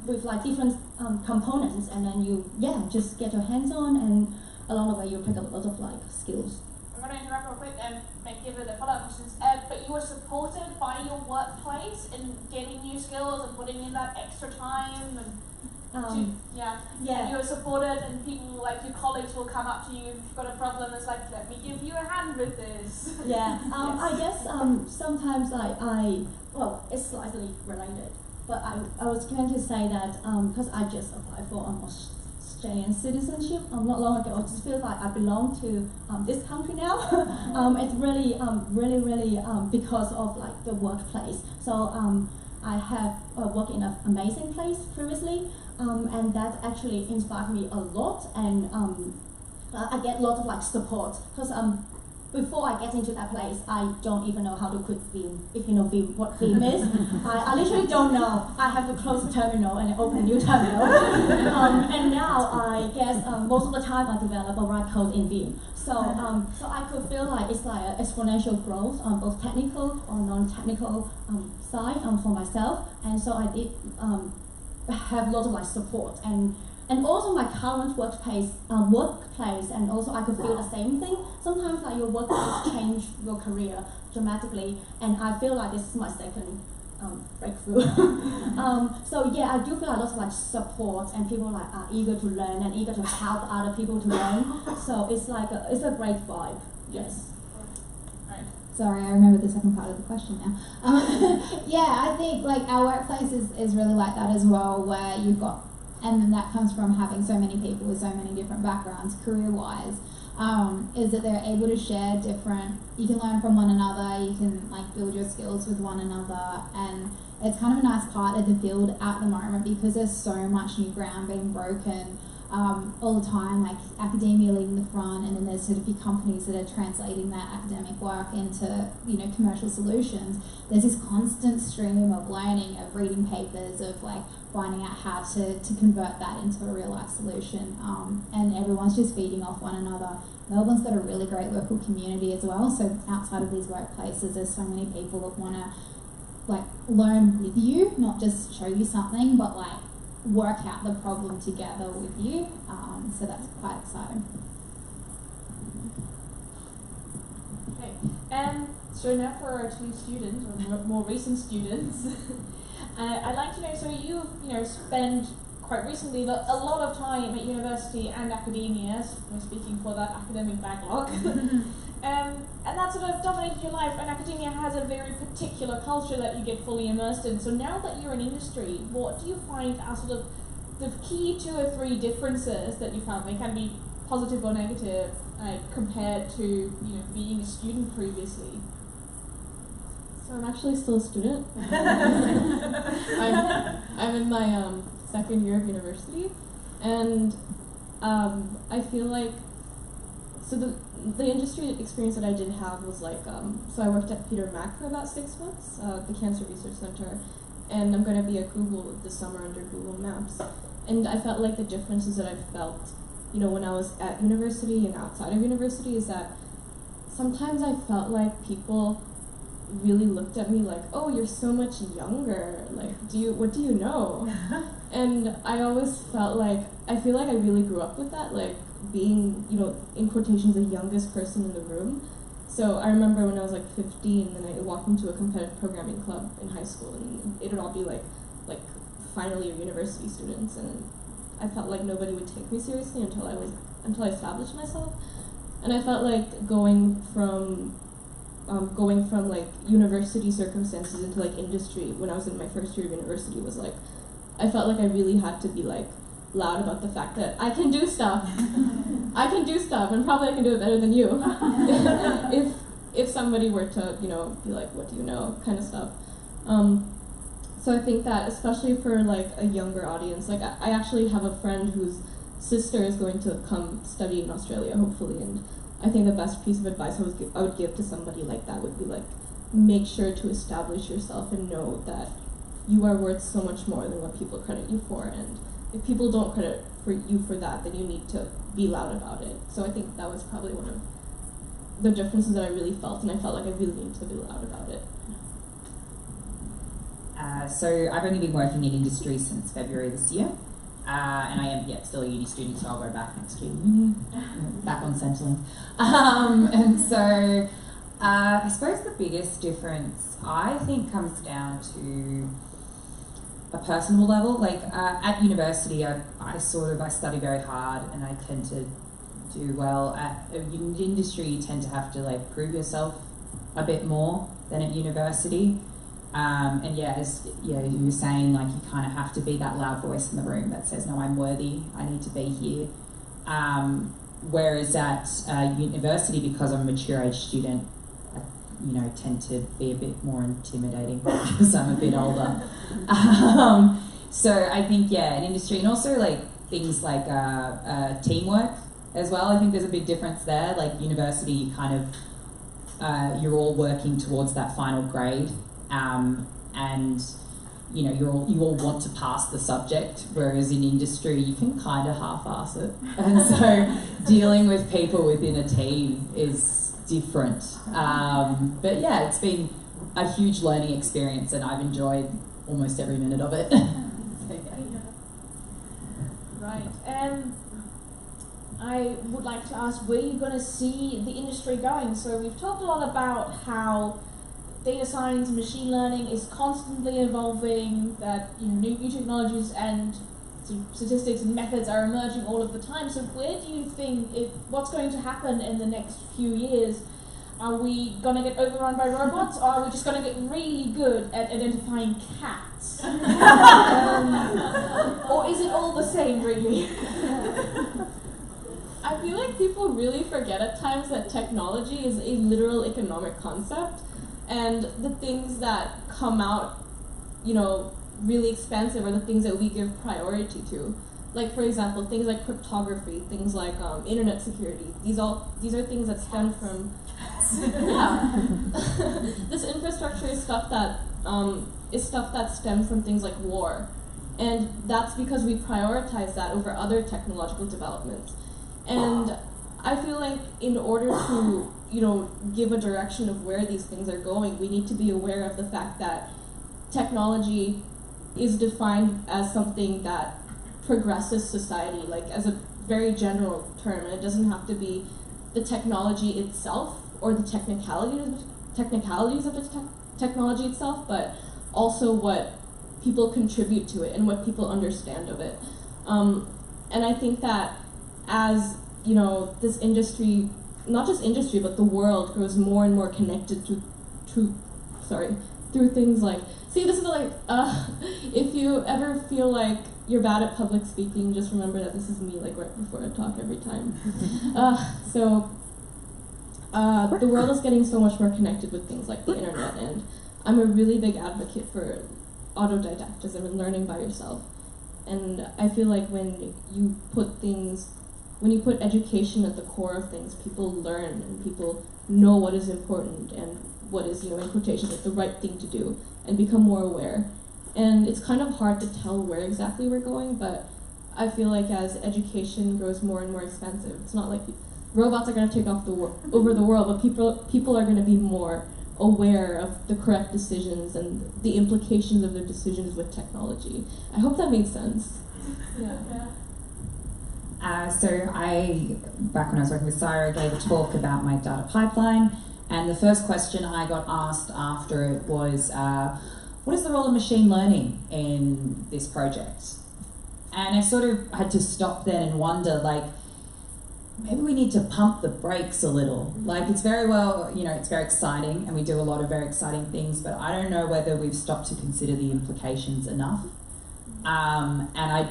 with like different components, and then you just get your hands on, and along the way you pick up a lot of like skills. I'm going to interrupt real quick and give it a follow-up questions. But you were supported by your workplace in getting new skills and putting in that extra time, and you were supported, and people like your colleagues will come up to you if you've got a problem. It's like, let me give you a hand with this. Yes. I guess sometimes it's slightly related, but I was going to say that because I just applied for Australian citizenship not long ago. It just feels like I belong to this country now. It's really because of like the workplace. So I have worked in an amazing place previously, and that actually inspired me a lot, and I get a lot of like support, because before I get into that place, I don't even know how to quit Vim. If you know Vim, what Vim is, I literally don't know. I have to close the terminal and open a new terminal. And now I guess most of the time I develop or write code in Vim. So I could feel like it's like an exponential growth on both technical or non-technical side for myself. And so I did have a lot of like support, and also my current workplace, and also I could feel the same thing. Sometimes like your workplace change your career dramatically, and I feel like this is my second breakthrough. So yeah, I do feel like lots of like support, and people like are eager to learn and eager to help other people to learn. So it's like it's a great vibe. Yes. Sorry, I remember the second part of the question now. I think like our workplace is really like that as well, where you've got, and then that comes from having so many people with so many different backgrounds career-wise, is that they're able to share different, you can learn from one another, you can like build your skills with one another, and it's kind of a nice part of the field at the moment, because there's so much new ground being broken all the time, like academia leading the front, and then there's sort of big companies that are translating that academic work into commercial solutions. There's this constant stream of learning, of reading papers, of like finding out how to convert that into a real life solution, and everyone's just feeding off one another. Melbourne's got a really great local community as well, so outside of these workplaces there's so many people that want to like learn with you, not just show you something, but like work out the problem together with you, so that's quite exciting. Right. So now for our two students, or more recent students, I'd like to know, so you've spent quite recently a lot of time at university and academia, so we're speaking for that academic backlog. And that sort of dominated your life, and academia has a very particular culture that you get fully immersed in. So now that you're in industry, what do you find are sort of the key 2 or 3 differences that you found? They can be positive or negative, compared to being a student previously. So I'm actually still a student. I'm in my second year of university, and I feel like the industry experience that I did have was like so I worked at Peter Mac for about 6 months, the Cancer Research Center, and I'm going to be at Google this summer under Google Maps, and I felt like the differences that I felt when I was at university and outside of university is that sometimes I felt like people really looked at me like, oh, you're so much younger, like what do you know? And I always felt like, I feel like I really grew up with that, like being, in quotations, the youngest person in the room. So I remember when I was like 15, and I walked into a competitive programming club in high school, and it would all be like final year university students, and I felt like nobody would take me seriously until I established myself. And I felt like going from like university circumstances into like industry when I was in my first year of university was like, I felt like I really had to be like loud about the fact that I can do stuff. I can do stuff, and probably I can do it better than you. if somebody were to be like, what do you know, kind of stuff. So I think that especially for like a younger audience, like I actually have a friend whose sister is going to come study in Australia, hopefully, and I think the best piece of advice I would give to somebody like that would be like, make sure to establish yourself and know that you are worth so much more than what people credit you for, and if people don't credit you for that, then you need to be loud about it. So I think that was probably one of the differences that I really felt, and I felt like I really needed to be loud about it. So I've only been working in industry since February this year, and I am still a uni student, so I'll go back next year. Back on Centrelink. And so I suppose the biggest difference I think comes down to a personal level. Like at university, I study very hard, and I tend to do well. At industry, you tend to have to like prove yourself a bit more than at university. And as you were saying, like you kind of have to be that loud voice in the room that says, no, I'm worthy, I need to be here. Whereas at university, because I'm a mature age student, I tend to be a bit more intimidating because I'm a bit older. So I think, in industry, and also like things like teamwork as well, I think there's a big difference there. Like university, you kind of, you're all working towards that final grade. And you all want to pass the subject, whereas in industry you can kind of half-ass it, and so dealing with people within a team is different. But it's been a huge learning experience, and I've enjoyed almost every minute of it. Right. I would like to ask where you're going to see the industry going. So we've talked a lot about how data science, machine learning is constantly evolving, that new technologies and statistics and methods are emerging all of the time. So where do you think, what's going to happen in the next few years? Are we going to get overrun by robots, or are we just going to get really good at identifying cats? Or is it all the same, really? I feel like people really forget at times that technology is a literal economic concept. And the things that come out, really expensive are the things that we give priority to. Like, for example, things like cryptography, things like internet security. These are things that stem from... This infrastructure is stuff that stems from things like war. And that's because we prioritize that over other technological developments. And I feel like in order to give a direction of where these things are going, we need to be aware of the fact that technology is defined as something that progresses society, like as a very general term, and it doesn't have to be the technology itself or the technicalities of the technology itself, but also what people contribute to it and what people understand of it. And I think that as, you know, this industry, not just industry, but the world grows more and more connected through things like, see, this is like, if you ever feel like you're bad at public speaking, just remember that this is me, like, right before I talk every time. The world is getting so much more connected with things like the internet, and I'm a really big advocate for autodidactism and learning by yourself. And I feel like when you put education at the core of things, people learn and people know what is important and what is, you know, in quotations, like the right thing to do, and become more aware. And it's kind of hard to tell where exactly we're going, but I feel like as education grows more and more expensive, it's not like robots are going to take off over the world, but people are going to be more aware of the correct decisions and the implications of their decisions with technology. I hope that made sense. Yeah. So back when I was working with Syra, gave a talk about my data pipeline, and the first question I got asked after it was, what is the role of machine learning in this project? And I sort of had to stop then and wonder, like, maybe we need to pump the brakes a little. Like, it's very well, you know, it's very exciting and we do a lot of very exciting things, but I don't know whether we've stopped to consider the implications enough. And I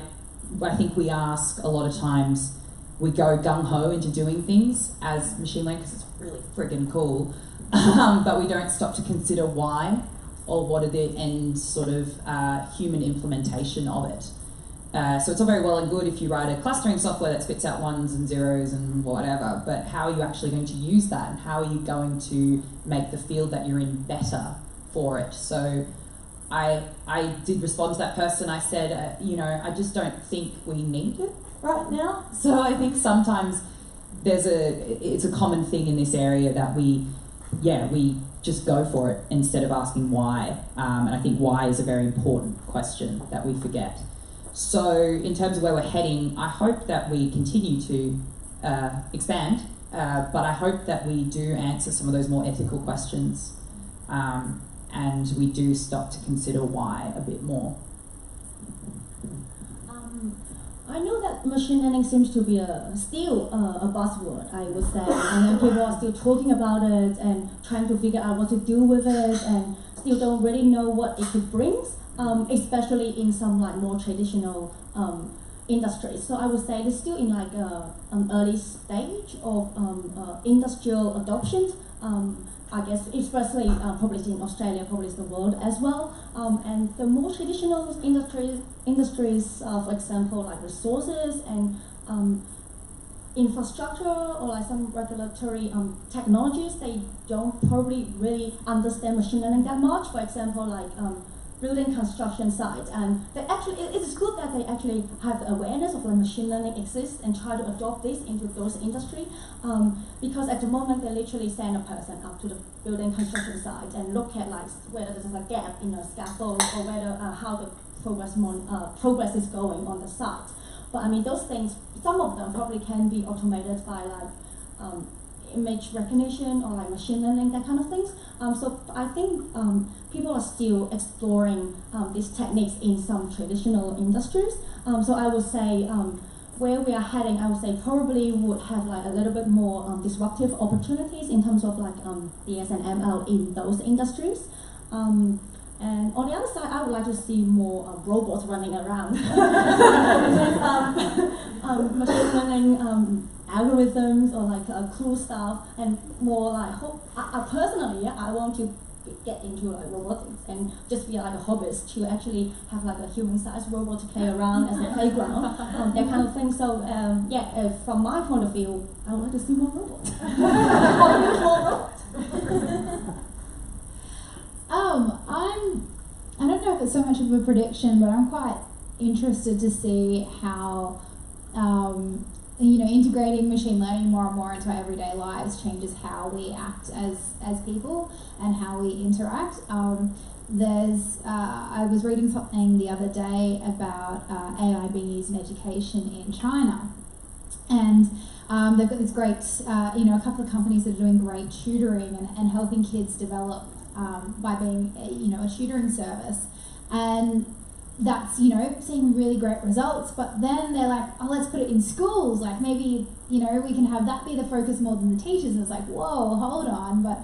think we ask a lot of times, we go gung-ho into doing things as machine learning because it's really friggin' cool, but we don't stop to consider why or what are the end sort of human implementation of it. So it's all very well and good if you write a clustering software that spits out ones and zeros and whatever, but how are you actually going to use that, and how are you going to make the field that you're in better for it? So I did respond to that person. I said, you know, I just don't think we need it right now. So I think sometimes it's a common thing in this area that we just go for it instead of asking why. And I think why is a very important question that we forget. So in terms of where we're heading, I hope that we continue to expand, but I hope that we do answer some of those more ethical questions, and we do stop to consider why a bit more. I know that machine learning seems to be still a buzzword, I would say, and people are still talking about it and trying to figure out what to do with it, and still don't really know what it could bring. Especially in some like more traditional industries. So I would say it's still in like an early stage of industrial adoption. I guess especially probably in Australia, probably the world as well. And the more traditional industries, for example, like resources and infrastructure or like some regulatory technologies, they don't probably really understand machine learning that much. For example, like building construction sites, and they actually, it is good that they actually have the awareness of like machine learning exists and try to adopt this into those industry, because at the moment they literally send a person out to the building construction site and look at like whether there's a gap in a scaffold or whether how the progress is going on the site. But I mean, those things, some of them probably can be automated by like image recognition or like machine learning, that kind of things. So I think people are still exploring these techniques in some traditional industries. So I would say where we are heading, I would say probably would have like a little bit more disruptive opportunities in terms of like DS and ML in those industries. And on the other side, I would like to see more robots running around with machine learning algorithms or like cool stuff, and more like personally, I want to get into like robotics and just be like a hobbyist to actually have like a human-sized robot to play around as a playground, that kind of thing. So from my point of view, I would like to see more robots. Or use more robots. I don't know if it's so much of a prediction, but I'm quite interested to see how integrating machine learning more and more into our everyday lives changes how we act as people and how we interact. I was reading something the other day about AI being used in education in China, And they've got this great, a couple of companies that are doing great tutoring and helping kids develop by being, a tutoring service. And that's, seeing really great results. But then they're like, oh, let's put it in schools. Like maybe, we can have that be the focus more than the teachers. And it's like, whoa, hold on. But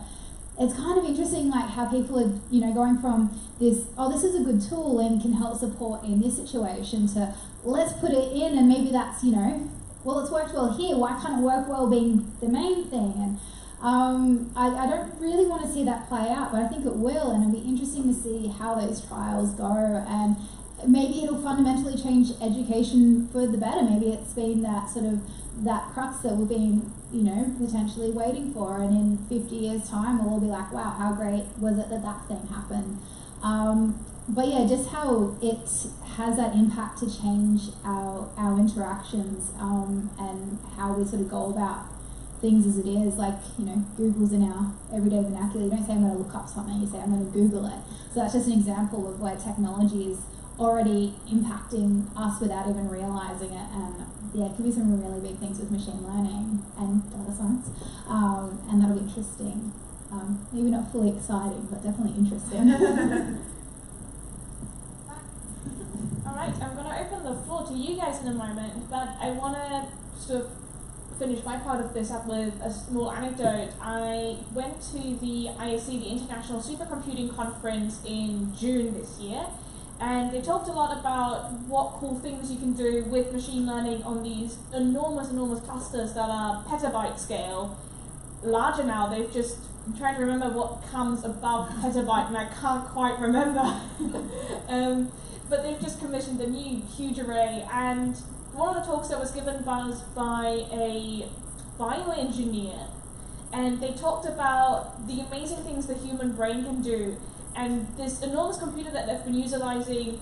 it's kind of interesting, like how people are, going from this, oh, this is a good tool and can help support in this situation, to let's put it in, and maybe that's, well, it's worked well here, why can't it work well being the main thing? And I don't really want to see that play out, but I think it will, and it'll be interesting to see how those trials go, and maybe it'll fundamentally change education for the better. Maybe it's been that sort of, that crux that we've been, potentially waiting for, and in 50 years' time we'll all be like, wow, how great was it that thing happened? But yeah, just how it has that impact to change our interactions, and how we sort of go about things as it is. Like, Google's in our everyday vernacular. You don't say I'm going to look up something, you say I'm going to Google it. So that's just an example of where technology is already impacting us without even realizing it. And yeah, it could be some really big things with machine learning and data science, and that'll be interesting. Maybe not fully exciting, but definitely interesting. Alright, I'm going to open the floor to you guys in a moment, but I want to sort of finish my part of this up with a small anecdote. I went to the ISC, the International Supercomputing Conference, in June this year, and they talked a lot about what cool things you can do with machine learning on these enormous clusters that are petabyte scale. Larger now, I'm trying to remember what comes above petabyte, and I can't quite remember. But they've just commissioned a new huge array, and one of the talks that was given was by a bioengineer, and they talked about the amazing things the human brain can do, and this enormous computer that they've been utilizing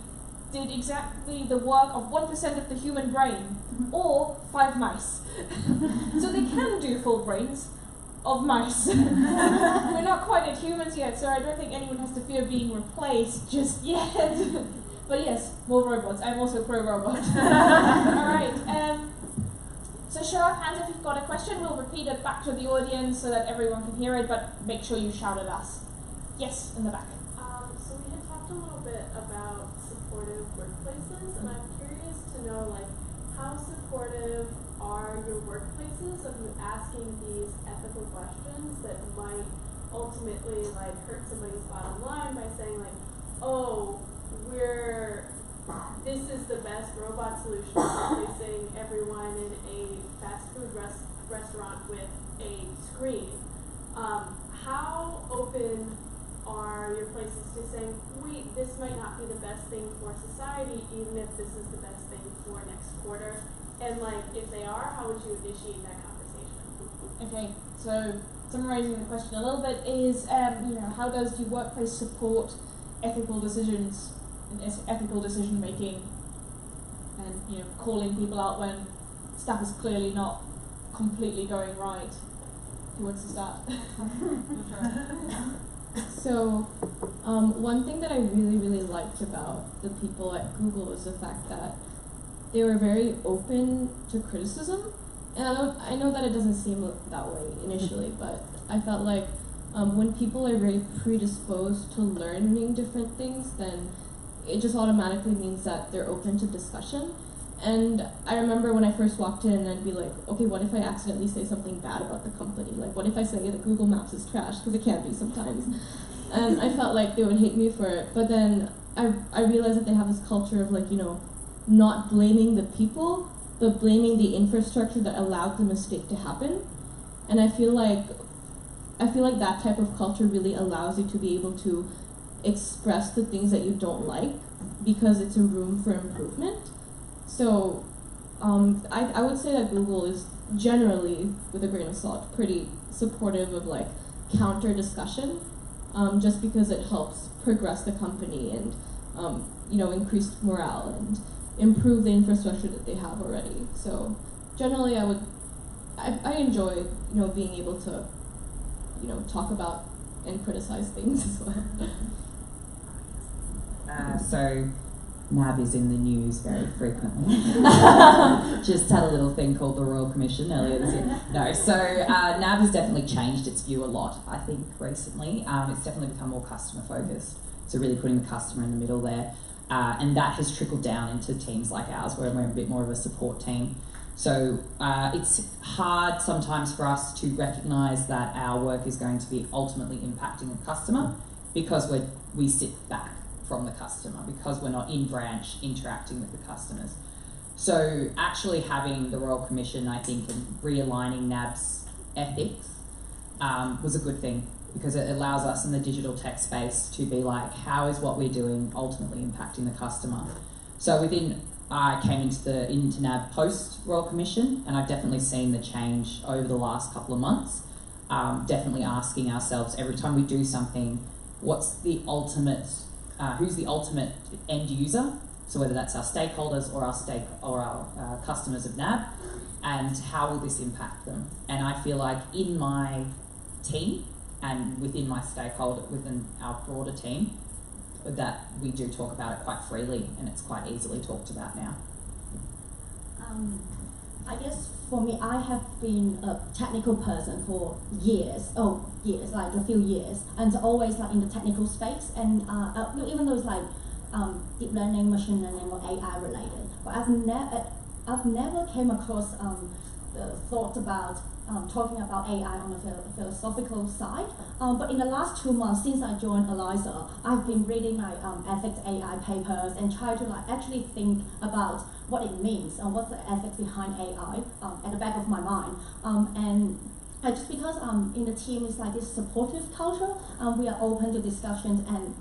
did exactly the work of 1% of the human brain, or 5 mice. So they can do full brains of mice. We're not quite at humans yet, so I don't think anyone has to fear being replaced just yet. But yes, more robots. I'm also pro-robot. Alright, so show of hands if you've got a question. We'll repeat it back to the audience so that everyone can hear it, but make sure you shout at us. Yes, in the back. So we had talked a little bit about supportive workplaces, and I'm curious to know, how supportive are your workplaces of you asking these ethical questions that might ultimately hurt somebody's bottom line by saying oh, this is the best robot solution for replacing everyone in a fast food restaurant with a screen. How open are your places to saying, this might not be the best thing for society, even if this is the best thing for next quarter? And if they are, how would you initiate that conversation? Okay, so summarizing the question a little bit is, how does your workplace support ethical decisions and ethical decision making, and calling people out when stuff is clearly not completely going right? Who wants to start? So, one thing that I really liked about the people at Google is the fact that they were very open to criticism. And I know that it doesn't seem that way initially, but I felt like when people are very predisposed to learning different things, then it just automatically means that they're open to discussion. And I remember when I first walked in, I'd be like, okay, what if I accidentally say something bad about the company? What if I say that Google Maps is trash? Because it can be sometimes. And I felt like they would hate me for it. But then I realized that they have this culture of not blaming the people, but blaming the infrastructure that allowed the mistake to happen. And I feel like that type of culture really allows you to be able to express the things that you don't like, because it's a room for improvement. So I would say that Google is generally, with a grain of salt, pretty supportive of counter discussion, just because it helps progress the company and increase morale and improve the infrastructure that they have already. So generally, I enjoy being able to talk about and criticize things as well. So NAB is in the news very frequently. Just had a little thing called the Royal Commission earlier this year. No, so NAB has definitely changed its view a lot, I think, recently. It's definitely become more customer focused. So really putting the customer in the middle there. And that has trickled down into teams like ours, where we're a bit more of a support team. So it's hard sometimes for us to recognise that our work is going to be ultimately impacting the customer because we sit back from the customer, because we're not in branch interacting with the customers. So actually having the Royal Commission, I think, and realigning NAB's ethics was a good thing, because it allows us in the digital tech space to be like, how is what we're doing ultimately impacting the customer? So I came into NAB post Royal Commission, and I've definitely seen the change over the last couple of months. Definitely asking ourselves every time we do something, what's the ultimate, who's the ultimate end user? So whether that's our stakeholders or our customers of NAB, and how will this impact them? And I feel like in my team and within our broader team, that we do talk about it quite freely, and it's quite easily talked about now. I guess for me, I have been a technical person for like a few years, and always like in the technical space, and even though it's like deep learning, machine learning, or AI related, but I've never came across the thought about talking about AI on a philosophical side. But in the last 2 months since I joined ELIZA, I've been reading like ethics AI papers and try to like actually think about what it means and what's the ethics behind AI at the back of my mind. And just because in the team is like this supportive culture, we are open to discussions, and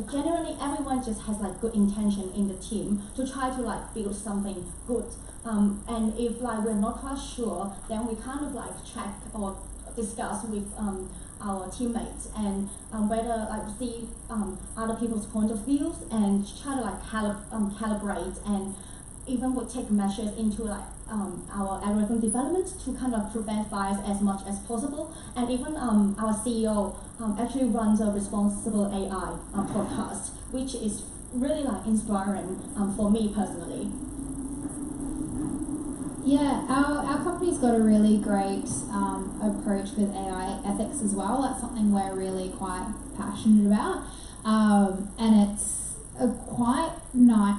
generally everyone just has like good intention in the team to try to like build something good. And if like we're not quite sure, then we kind of like check or discuss with our teammates, and whether like see other people's point of views, and try to like calibrate, and even would take measures into like our algorithm development to kind of prevent bias as much as possible. And even our CEO actually runs a responsible AI podcast, which is really like inspiring for me personally. Yeah, our company's got a really great approach with AI ethics as well. That's something we're really quite passionate about, and it's a quite nice.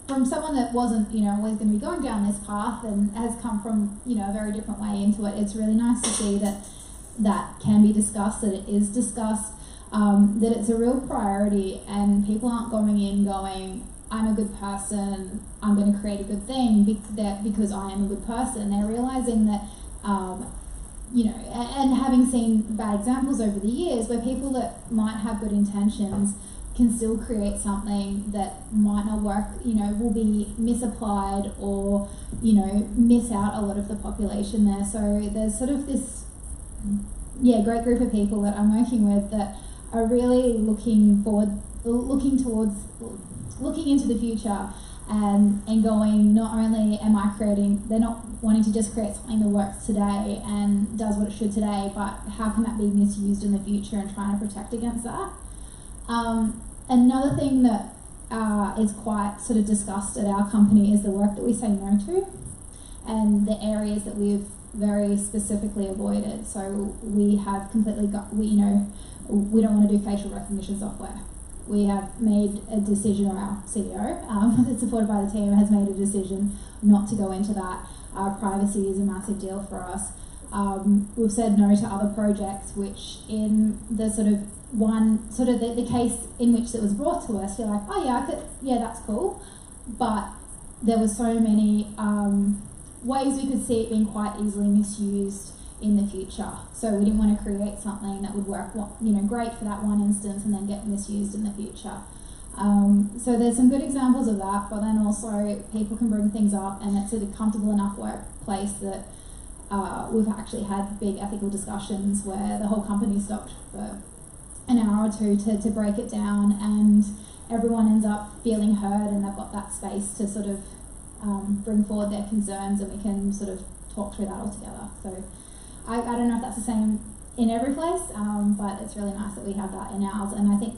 From someone that wasn't, always going to be going down this path and has come from, a very different way into it, it's really nice to see that can be discussed, that it is discussed, that it's a real priority, and people aren't going in going, I'm a good person, I'm going to create a good thing because I am a good person. They're realising that, and having seen bad examples over the years where people that might have good intentions can still create something that might not work, will be misapplied or, miss out a lot of the population there. So there's sort of this, great group of people that I'm working with that are really looking into the future and going, not only am I creating, they're not wanting to just create something that works today and does what it should today, but how can that be misused in the future, and trying to protect against that. Another thing that is quite sort of discussed at our company is the work that we say no to, and the areas that we've very specifically avoided. So we have completely we don't want to do facial recognition software. We have made a decision, or our CEO, that's supported by the team, has made a decision not to go into that. Privacy is a massive deal for us. We've said no to other projects, which in the the case in which it was brought to us, you're like, that's cool. But there were so many ways we could see it being quite easily misused in the future. So we didn't want to create something that would work, great for that one instance and then get misused in the future. So there's some good examples of that, but then also people can bring things up, and it's a comfortable enough workplace that we've actually had big ethical discussions where the whole company stopped for an hour or two to break it down, and everyone ends up feeling heard, and they've got that space to sort of bring forward their concerns, and we can sort of talk through that all together. So I don't know if that's the same in every place, but it's really nice that we have that in ours. And I think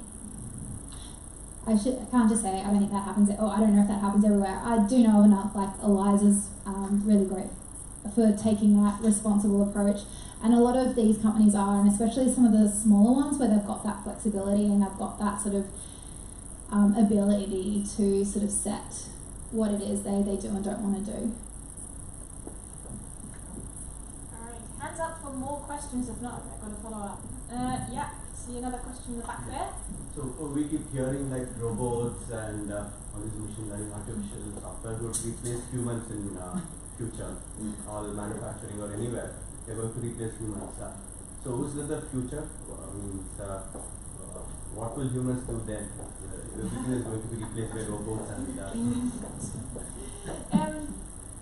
I can't just say I don't think that happens, or I don't know if that happens everywhere. I do know of enough, like Eliza's really great for taking that responsible approach. And a lot of these companies are, and especially some of the smaller ones where they've got that flexibility and they've got that sort of ability to sort of set what it is they do and don't want to do. Alright, hands up for more questions. If not, I've got to follow up. Yeah, see another question in the back there. So we keep hearing like robots and all this machine learning, artificial software would replace humans in future, all manufacturing or anywhere. They're going to replace humans. So is this the future? What will humans do then? Everything is going to be replaced by robots and.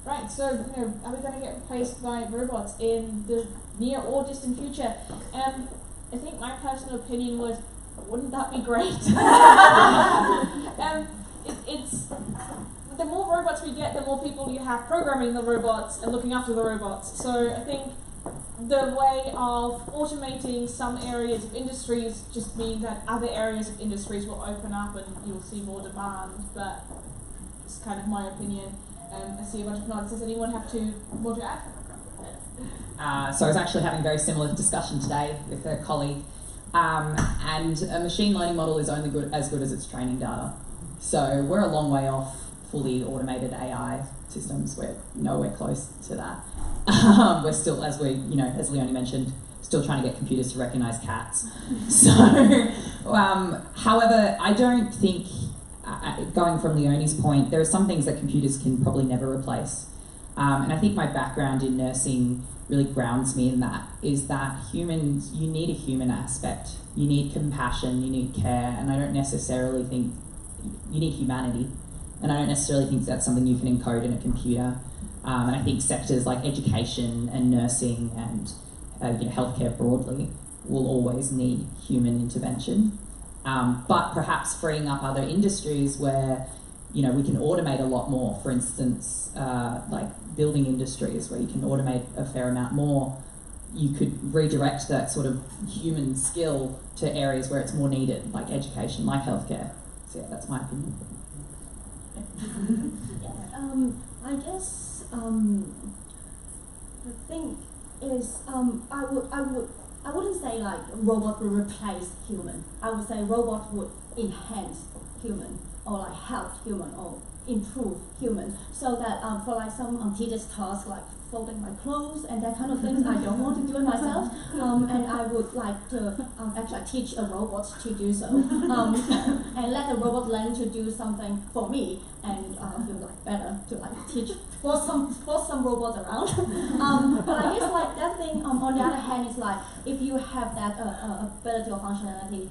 Right. So are we going to get replaced by robots in the near or distant future? I think my personal opinion was, wouldn't that be great? It's the more robots we get, the more people you have programming the robots and looking after the robots. So I think the way of automating some areas of industries just mean that other areas of industries will open up and you'll see more demand. But it's kind of my opinion. I see a bunch of nods. Does anyone have more to add? So I was actually having a very similar discussion today with a colleague, and a machine learning model is only as good as its training data. So we're a long way off fully automated AI systems. We're nowhere close to that. We're still, as Leonie mentioned, still trying to get computers to recognise cats. So, however, I don't think, going from Leonie's point, there are some things that computers can probably never replace. And I think my background in nursing really grounds me in that, is that humans, you need a human aspect. You need compassion, you need care, and I don't necessarily think, you need humanity. And I don't necessarily think that's something you can encode in a computer. And I think sectors like education and nursing and healthcare broadly will always need human intervention. But perhaps freeing up other industries where we can automate a lot more. For instance, like building industries where you can automate a fair amount more. You could redirect that sort of human skill to areas where it's more needed, like education, like healthcare. So yeah, that's my opinion. I guess the thing is, I wouldn't say like robot will replace human. I would say robot would enhance human, or like help human, or improve human, so that for like some tedious tasks like folding my clothes and that kind of things, I don't want to do it myself, and I would like to actually teach a robot to do so, and let the robot learn to do something for me, and feel like better to like teach for some robots around. But I guess like that thing on the other hand is like, if you have that ability or functionality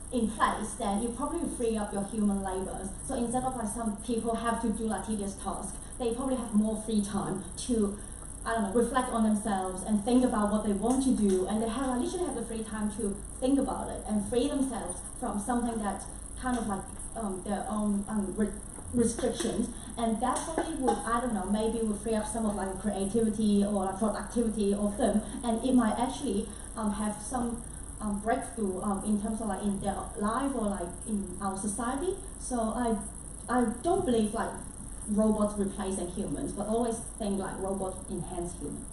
in place, then you probably free up your human labors. So instead of like some people have to do like tedious tasks, they probably have more free time to, reflect on themselves and think about what they want to do, and they literally have the free time to think about it and free themselves from something that kind of like their own restrictions, and that probably would, maybe would free up some of like creativity or like productivity of them, and it might actually have some breakthrough in terms of like in their life or like in our society. So I don't believe like robots replacing humans, but always think like robots enhance humans.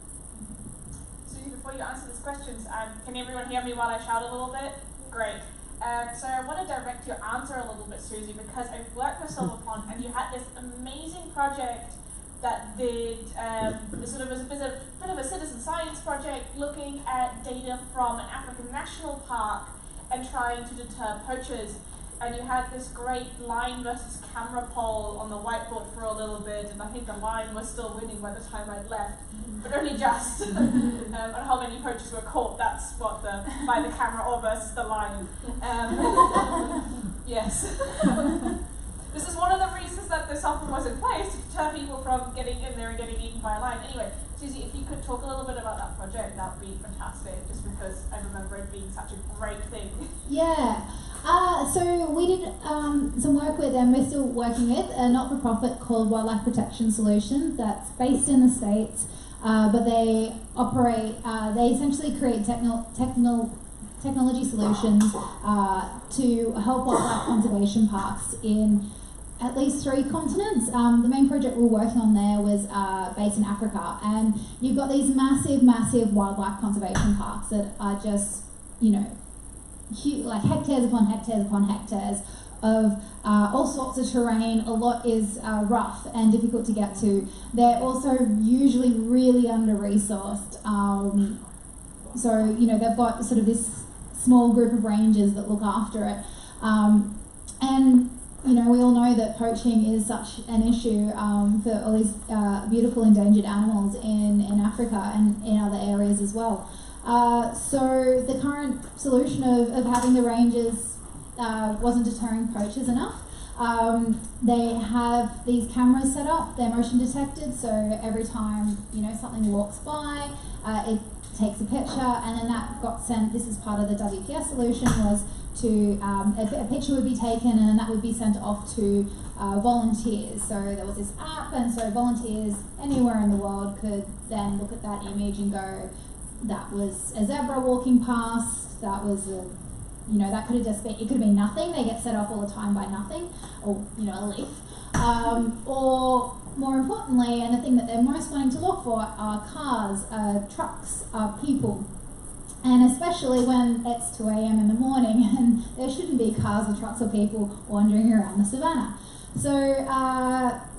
Susie, before you answer these questions, can everyone hear me while I shout a little bit? Great. So I want to direct your answer a little bit, Susie, because I've worked with Silver Pond, and you had this amazing project that did was a bit of a citizen science project looking at data from an African national park and trying to deter poachers. And you had this great line versus camera poll on the whiteboard for a little bit, and I think the line was still winning by the time I'd left, but only just. And how many poachers were caught, that's what by the camera or versus the line. Yes. This is one of the reasons that the software was in place, to deter people from getting in there and getting eaten by a lion. Anyway, Susie, if you could talk a little bit about that project, that would be fantastic, just because I remember it being such a great thing. Yeah. So we did some work with, and we're still working with, a not-for-profit called Wildlife Protection Solutions that's based in the States, but they operate, they essentially create technology solutions to help wildlife conservation parks in at least 3 continents. The main project we're working on there was based in Africa, and you've got these massive wildlife conservation parks that are just, like hectares upon hectares upon hectares of all sorts of terrain. A lot is rough and difficult to get to. They're also usually really under-resourced. So, they've got sort of this small group of rangers that look after it. And we all know that poaching is such an issue for all these beautiful endangered animals in Africa and in other areas as well. So the current solution of having the rangers wasn't deterring poachers enough. They have these cameras set up, they're motion detected, so every time something walks by, it takes a picture, and then that got sent. This is part of the WPS solution, was to a picture would be taken and then that would be sent off to volunteers. So there was this app, and so volunteers anywhere in the world could then look at that image and go, that was a zebra walking past, that was a, that could have just been, it could have been nothing. They get set off all the time by nothing, or a leaf. Or more importantly, and the thing that they're most wanting to look for are cars, trucks, people. And especially when it's 2 a.m. in the morning and there shouldn't be cars or trucks or people wandering around the savannah. So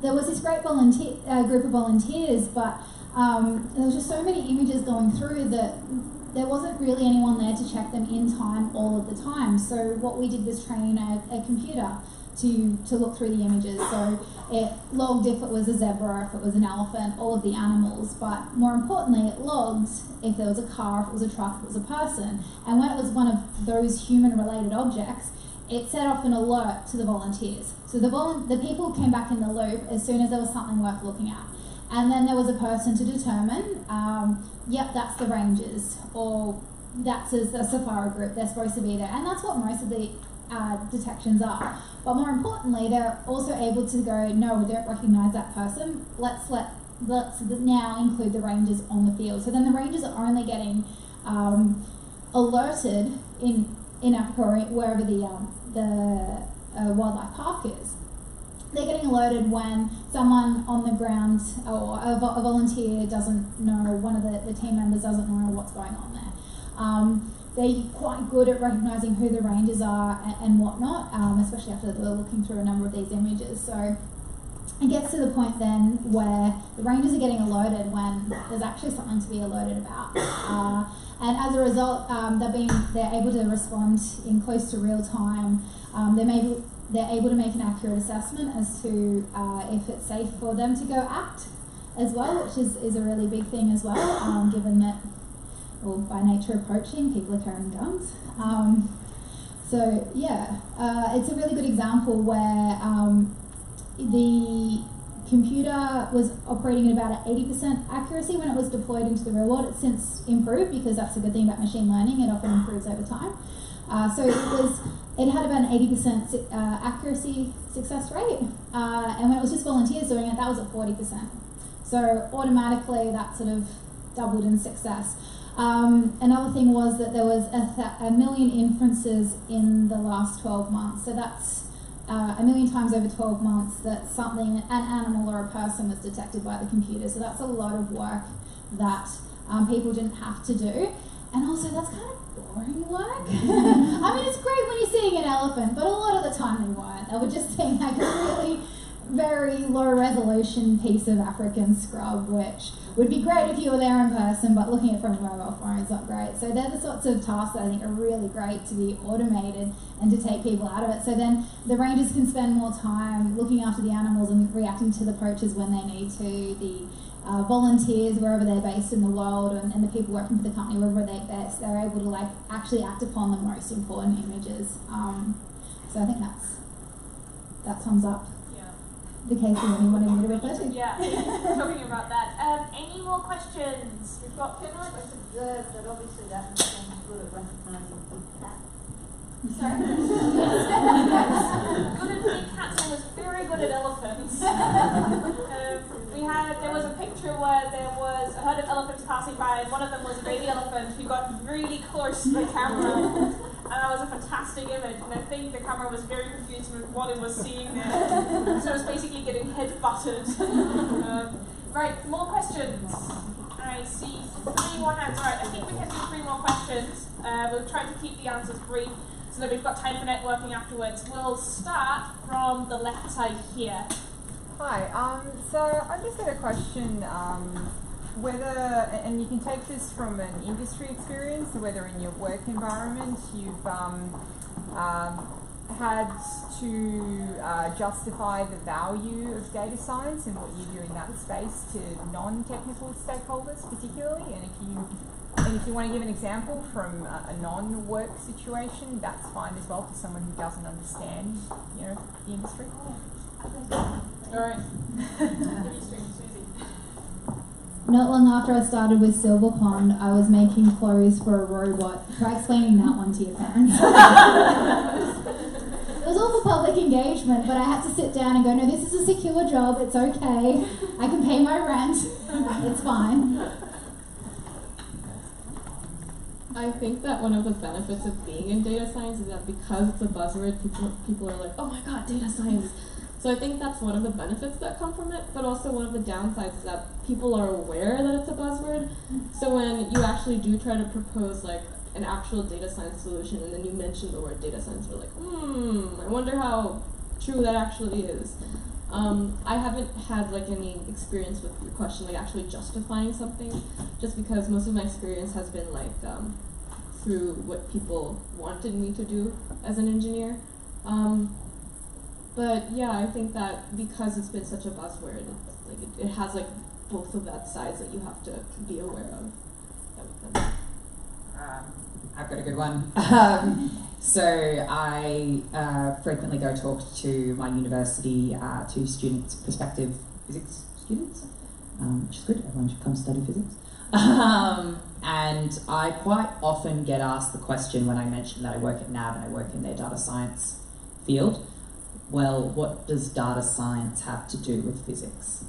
there was this great group of volunteers, but there was just so many images going through that there wasn't really anyone there to check them in time all of the time. So what we did was train a computer to look through the images. So it logged if it was a zebra, if it was an elephant, all of the animals, but more importantly, it logged if there was a car, if it was a truck, if it was a person. And when it was one of those human-related objects, it set off an alert to the volunteers. So the people came back in the loop as soon as there was something worth looking at. And then there was a person to determine, yep, that's the rangers, or that's a safari group, they're supposed to be there. And that's what most of the detections are. But more importantly, they're also able to go, no, we don't recognise that person, let's now include the rangers on the field. So then the rangers are only getting alerted in Africa or wherever the wildlife park is. They're getting alerted when someone on the ground or a volunteer doesn't know, one of the team members doesn't know what's going on there. They're quite good at recognising who the rangers are and whatnot, especially after they were looking through a number of these images. So it gets to the point then where the rangers are getting alerted when there's actually something to be alerted about. And as a result, they're able to respond in close to real time. They're able to make an accurate assessment as to if it's safe for them to go act as well, which is a really big thing as well, given that, well, by nature of poaching, people are carrying guns. So yeah, it's a really good example where the computer was operating at about 80% accuracy when it was deployed into the real world. It's since improved, because that's a good thing about machine learning, it often improves over time. So it had about an 80% accuracy success rate, and when it was just volunteers doing it, that was at 40%. So automatically that sort of doubled in success. Another thing was that there was a million inferences in the last 12 months. So that's a million times over 12 months that something, an animal or a person, was detected by the computer. So that's a lot of work that people didn't have to do. And also that's kind of boring work. I mean, it's great when you're seeing an elephant, but a lot of the time they weren't. They were just seeing like a really very low resolution piece of African scrub, which would be great if you were there in person, but looking at it from a mobile phone is not great. So they're the sorts of tasks that I think are really great to be automated and to take people out of it. So then the rangers can spend more time looking after the animals and reacting to the poachers when they need to. The volunteers, wherever they're based in the world, and the people working for the company, wherever they're based, they're able to like actually act upon the most important images. So I think that sums up the case that you wanted me to refer to. Yeah, talking about that. Any more questions? We've got Finland. It's observed that obviously that machine is good at recognising big cats. Sorry? Good at big cats and was very good at elephants. There was a picture where there was a herd of elephants passing by, and one of them was a baby elephant who got really close to the camera. And that was a fantastic image, and I think the camera was very confused with what it was seeing there. So it was basically getting head-butted. Right, more questions. I see 3 more hands. Right, I think we can do 3 more questions. We'll try to keep the answers brief so that we've got time for networking afterwards. We'll start from the left side here. Hi, so I just had a question, whether, and you can take this from an industry experience, whether in your work environment you've had to justify the value of data science and what you do in that space to non-technical stakeholders particularly, and if you want to give an example from a non-work situation, that's fine as well for someone who doesn't understand, the industry. Alright. Not long after I started with Silver Pond, I was making clothes for a robot. Try explaining that one to your parents. It was all for public engagement, but I had to sit down and go, no, this is a secure job, it's okay. I can pay my rent, it's fine. I think that one of the benefits of being in data science is that because it's a buzzword, people are like, oh my god, data science. So I think that's one of the benefits that come from it, but also one of the downsides is that people are aware that it's a buzzword. So when you actually do try to propose like an actual data science solution and then you mention the word data science, we're like, I wonder how true that actually is. I haven't had like any experience with your question, like actually justifying something, just because most of my experience has been like through what people wanted me to do as an engineer. But yeah, I think that because it's been such a buzzword, it has like both of that sides that you have to be aware of. I've got a good one. So I frequently go talk to my university, to students, prospective physics students, which is good. Everyone should come study physics. And I quite often get asked the question when I mention that I work at NAB and I work in their data science field. Well, what does data science have to do with physics?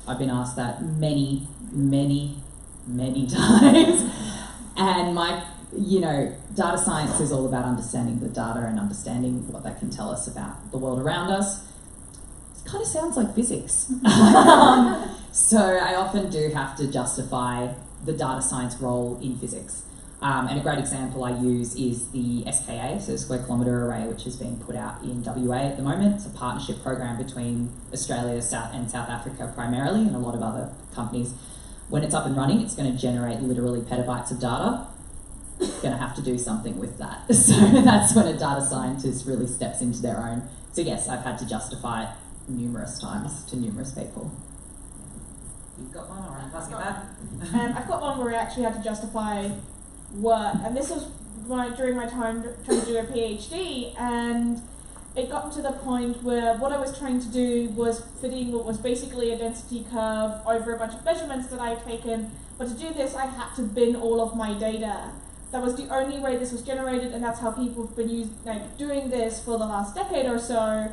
I've been asked that many, many, many times. And data science is all about understanding the data and understanding what that can tell us about the world around us. It kind of sounds like physics. So I often do have to justify the data science role in physics. And a great example I use is the SKA, so Square Kilometre Array, which is being put out in WA at the moment. It's a partnership program between Australia and South Africa primarily, and a lot of other companies. When it's up and running, it's going to generate literally petabytes of data. It's going to have to do something with that. So that's when a data scientist really steps into their own. So yes, I've had to justify it numerous times to numerous people. You've got one, or I'm passing it back? I've got one where I actually had to justify work, and this was during my time trying to do a PhD, and it got to the point where what I was trying to do was fitting what was basically a density curve over a bunch of measurements that I'd taken, but to do this I had to bin all of my data. That was the only way this was generated, and that's how people have been doing this for the last decade or so.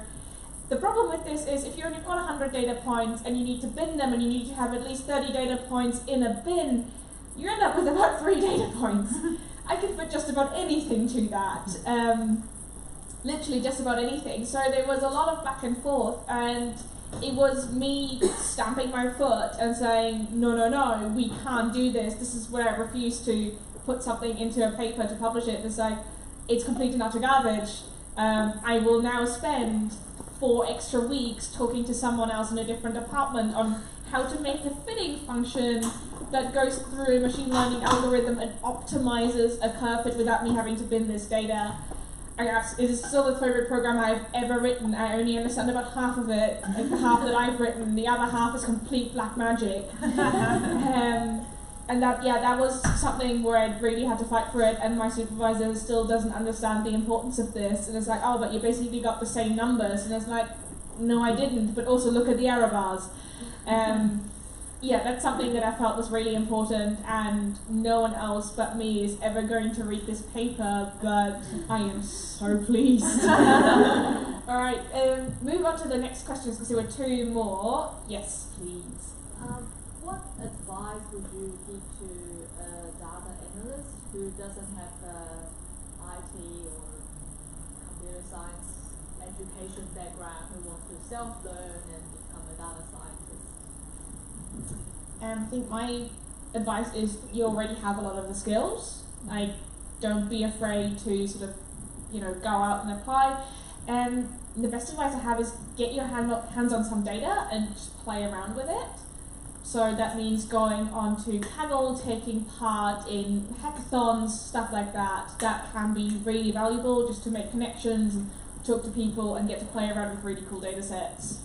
The problem with this is if you only got 100 data points and you need to bin them and you need to have at least 30 data points in a bin, you end up with about 3 data points. I could fit just about anything to that. Literally just about anything. So there was a lot of back and forth, and it was me stamping my foot and saying, no, we can't do this. This is where I refuse to put something into a paper to publish it. It's like, it's complete and utter garbage. I will now spend 4 extra weeks talking to someone else in a different department on how to make a fitting function that goes through a machine learning algorithm and optimizes a curve fit without me having to bin this data. It is still the favorite program I've ever written. I only understand about half of it, like the half that I've written. The other half is complete black magic. And that was something where I really had to fight for it, and my supervisor still doesn't understand the importance of this. And it's like, oh, but you basically got the same numbers. And it's like, no, I didn't, but also look at the error bars. That's something that I felt was really important, and no one else but me is ever going to read this paper, but I am so pleased. Alright, move on to the next questions because there were 2 more. Yes, please. what advice would you give to a data analyst who doesn't have the IT or computer science education background, who wants to self-learn and become a data scientist? I think my advice is you already have a lot of the skills. Like, don't be afraid to sort of, go out and apply. And the best advice I have is get your hands on some data and just play around with it. So that means going on to Kaggle, taking part in hackathons, stuff like that. That can be really valuable just to make connections and talk to people and get to play around with really cool data sets.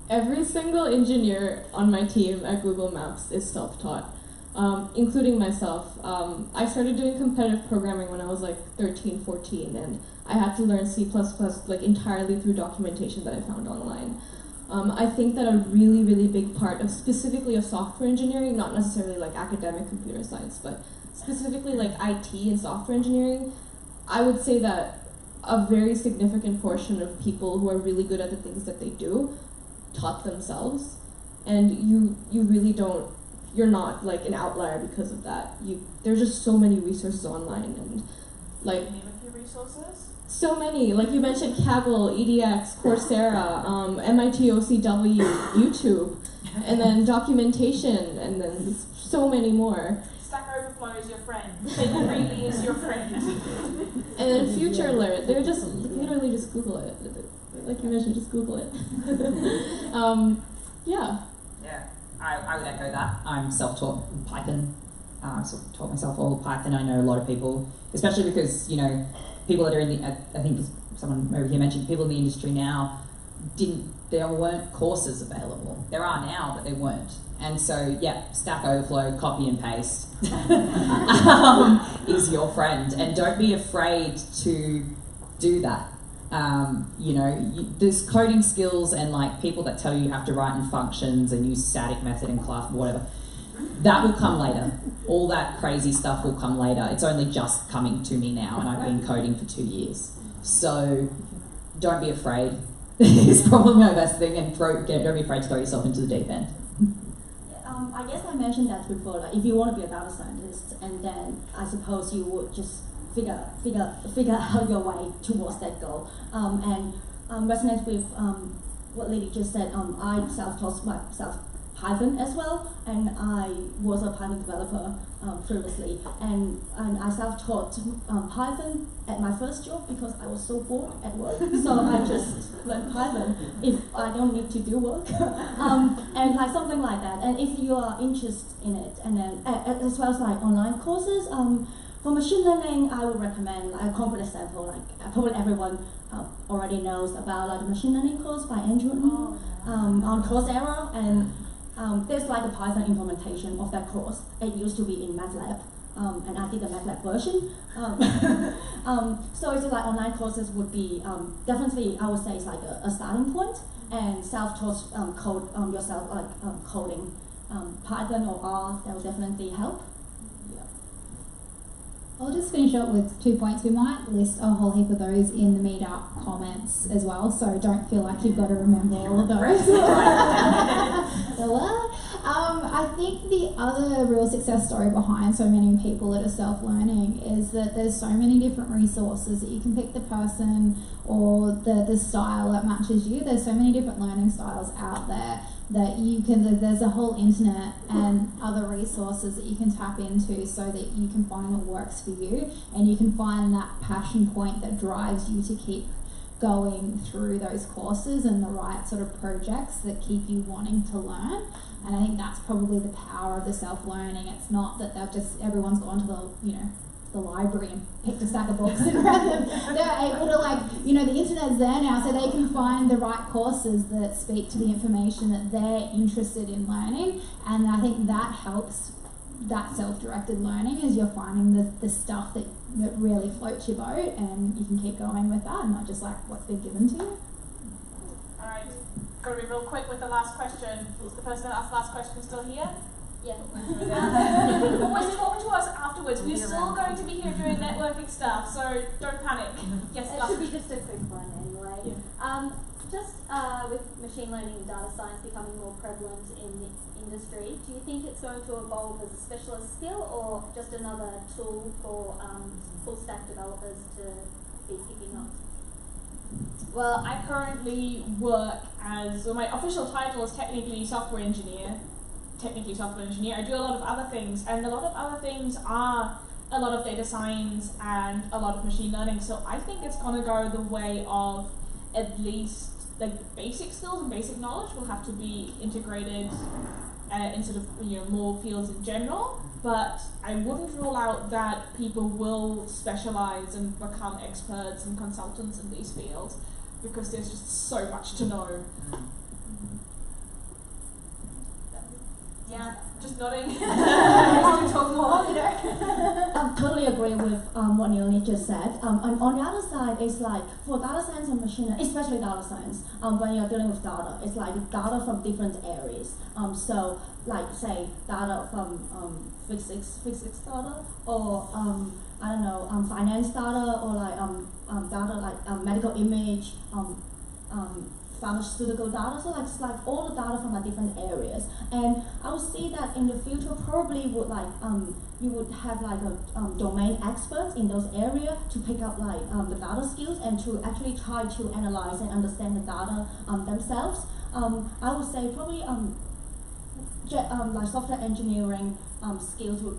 Every single engineer on my team at Google Maps is self-taught, including myself. I started doing competitive programming when I was like 13, 14, and I had to learn C++ like entirely through documentation that I found online. I think that a really, really big part of specifically of software engineering, not necessarily like academic computer science, but specifically like IT and software engineering, I would say that a very significant portion of people who are really good at the things that they do taught themselves, and you really don't, you're not like an outlier because of that. There's just so many resources online, and like Name a few resources. so many, like you mentioned Kaggle, EDX, Coursera, MIT OCW, YouTube, and then documentation, and then so many more. Stack Overflow is your friend. It really is your friend. And then Future Alert, they're just literally just Google it. Like you mentioned, just Google it. Yeah. Yeah, I would echo that. I'm self-taught in Python. I've taught myself all Python. I know a lot of people, especially because, people that are in the, I think someone over here mentioned, people in the industry now there weren't courses available. There are now, but they weren't. And so, yeah, Stack Overflow, copy and paste is your friend. And don't be afraid to do that. There's coding skills and like people that tell you have to write in functions and use static method in class, whatever. That will come later. All that crazy stuff will come later. It's only just coming to me now, and I've been coding for 2 years. So don't be afraid. It's probably my best thing, and don't be afraid to throw yourself into the deep end. I guess I mentioned that before. Like, if you want to be a data scientist, and then I suppose you would just figure out your way towards that goal. And resonates with what Lily just said. I self-taught myself Python as well, and I was a Python developer previously, and I self-taught Python at my first job because I was so bored at work, so I just learned Python if I don't need to do work, and like something like that. And if you are interested in it, and then as well as like online courses, for machine learning, I would recommend like a concrete example. Like probably everyone already knows about like the machine learning course by Andrew on Coursera, and there's like a Python implementation of that course. It used to be in MATLAB, and I did the MATLAB version. So it's like online courses would be definitely, I would say, it's like a starting point, and self-taught code yourself, like coding Python or R, that will definitely help. I'll just finish up with 2 points. We might list a whole heap of those in the meetup comments as well, so don't feel like you've got to remember all of those. I think the other real success story behind so many people that are self-learning is that there's so many different resources that you can pick the person or the style that matches you. There's so many different learning styles out there that there's a whole internet and other resources that you can tap into so that you can find what works for you, and you can find that passion point that drives you to keep going through those courses and the right sort of projects that keep you wanting to learn. And I think that's probably the power of the self-learning. It's not that everyone's gone to the library and picked a stack of books and read them. They're able to the internet's there now, so they can find the right courses that speak to the information that they're interested in learning. And I think that helps that self-directed learning, as you're finding the stuff that really floats your boat, and you can keep going with that and not just like what's been given to you. Alright, gotta be real quick with the last question. Is the person that asked the last question still here? Yeah. Always talk to us afterwards. We're still going to be here doing networking stuff, so don't panic. Yes, It should be just a quick one anyway. Yeah. Just with machine learning and data science becoming more prevalent in the industry, do you think it's going to evolve as a specialist skill or just another tool for full stack developers to be picking up? Well, I currently work as, well, my official title is technically software engineer. I do a lot of other things, and a lot of other things are a lot of data science and a lot of machine learning. So I think it's going to go the way of at least like basic skills and basic knowledge will have to be integrated in sort of more fields in general. But I wouldn't rule out that people will specialize and become experts and consultants in these fields because there's just so much to know. Yeah, just nodding. Talk more. I totally agree with what Leonie just said. And on the other side, it's like for data science and machine learning, especially data science, when you're dealing with data, it's like data from different areas. So, like say data from physics data, or I don't know, finance data, or like data like medical image, pharmaceutical data, so it's like all the data from different areas. And I would see that in the future probably would like you would have like a domain experts in those areas to pick up like the data skills and to actually try to analyze and understand the data themselves. I would say probably like software engineering skills would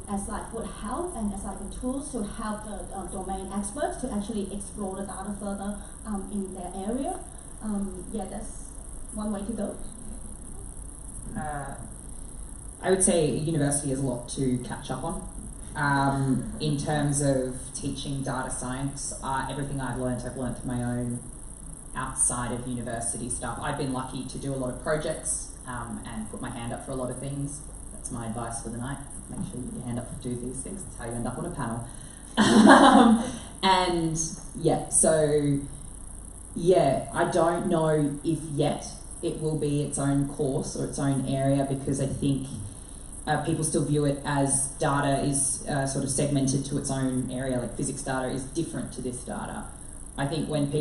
help and as like tools to help the domain experts to actually explore the data further in their area. Yeah, that's one way to go. I would say university has a lot to catch up on. In terms of teaching data science, everything I've learnt my own outside of university stuff. I've been lucky to do a lot of projects and put my hand up for a lot of things. That's my advice for the night. Make sure you put your hand up to do these things. That's how you end up on a panel. And yeah, so yeah, I don't know if yet it will be its own course or its own area, because I think people still view it as data is sort of segmented to its own area, like physics data is different to this data. I think when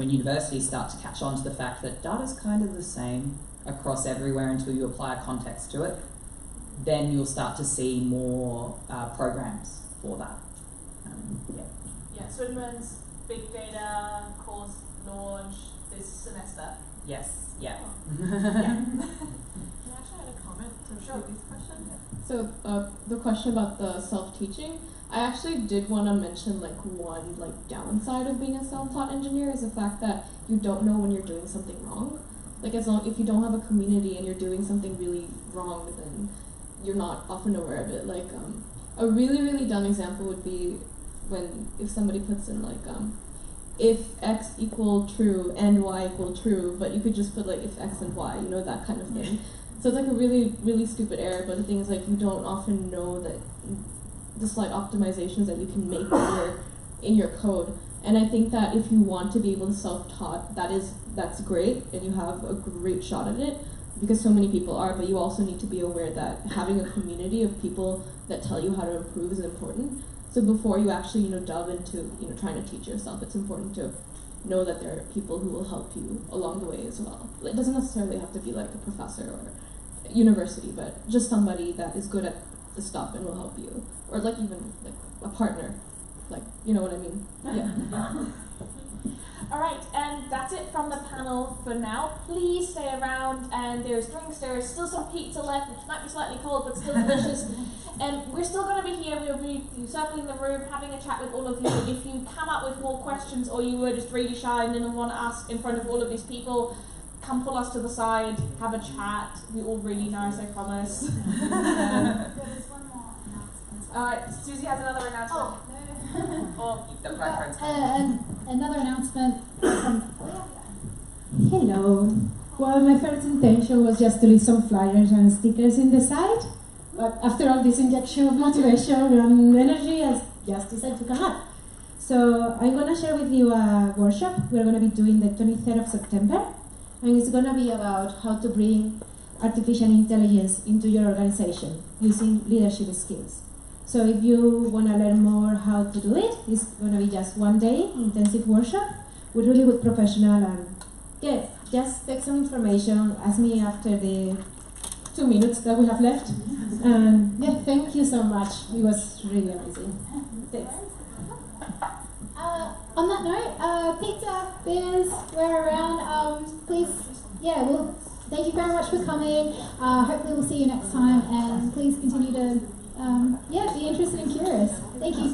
universities start to catch on to the fact that data's kind of the same across everywhere until you apply a context to it, then you'll start to see more programs for that. Yeah, Swinburne's big data course launch this semester. Yes, yeah. Can I actually add a comment to this question? So the question about the self-teaching, I actually did want to mention like one downside of being a self-taught engineer is the fact that you don't know when you're doing something wrong. Like if you don't have a community and you're doing something really wrong, then you're not often aware of it. Like a really dumb example would be if somebody puts in if x equal true and y equal true, but you could just put if x and y, that kind of thing. So it's like a really stupid error, but the thing is you don't often know that the slight optimizations that you can make in your code. And I think that if you want to be able to self-taught, that's great, and you have a great shot at it, because so many people are, but you also need to be aware that having a community of people that tell you how to improve is important. So before you actually, delve into, trying to teach yourself, it's important to know that there are people who will help you along the way as well. It doesn't necessarily have to be like a professor or university, but just somebody that is good at the stuff and will help you. Or even a partner. You know what I mean? Yeah. All right, and that's it from the panel for now. Please stay around, and there's drinks, there's still some pizza left, which might be slightly cold, but still delicious. And we're still going to be here, we'll be circling the room, having a chat with all of you. If you come up with more questions, or you were just really shy and didn't want to ask in front of all of these people, come pull us to the side, have a chat. We're all really nice, I promise. There's one more announcement. All right, Susie has another announcement. Oh, no. Another announcement from... Hello. Well, my first intention was just to leave some flyers and stickers in the site, but after all this injection of motivation and energy, I just decided to come up. So I'm going to share with you a workshop we're going to be doing the 23rd of September, and it's going to be about how to bring artificial intelligence into your organization using leadership skills. So if you want to learn more how to do it, it's going to be just one day intensive workshop with really good professional and just take some information, ask me after the 2 minutes that we have left. And yeah, thank you so much. It was really amazing. Thanks. On that note, pizza, beers, we're around. Please, yeah, well, thank you very much for coming. Hopefully we'll see you next time, and please continue to, be interested and curious. Thank you.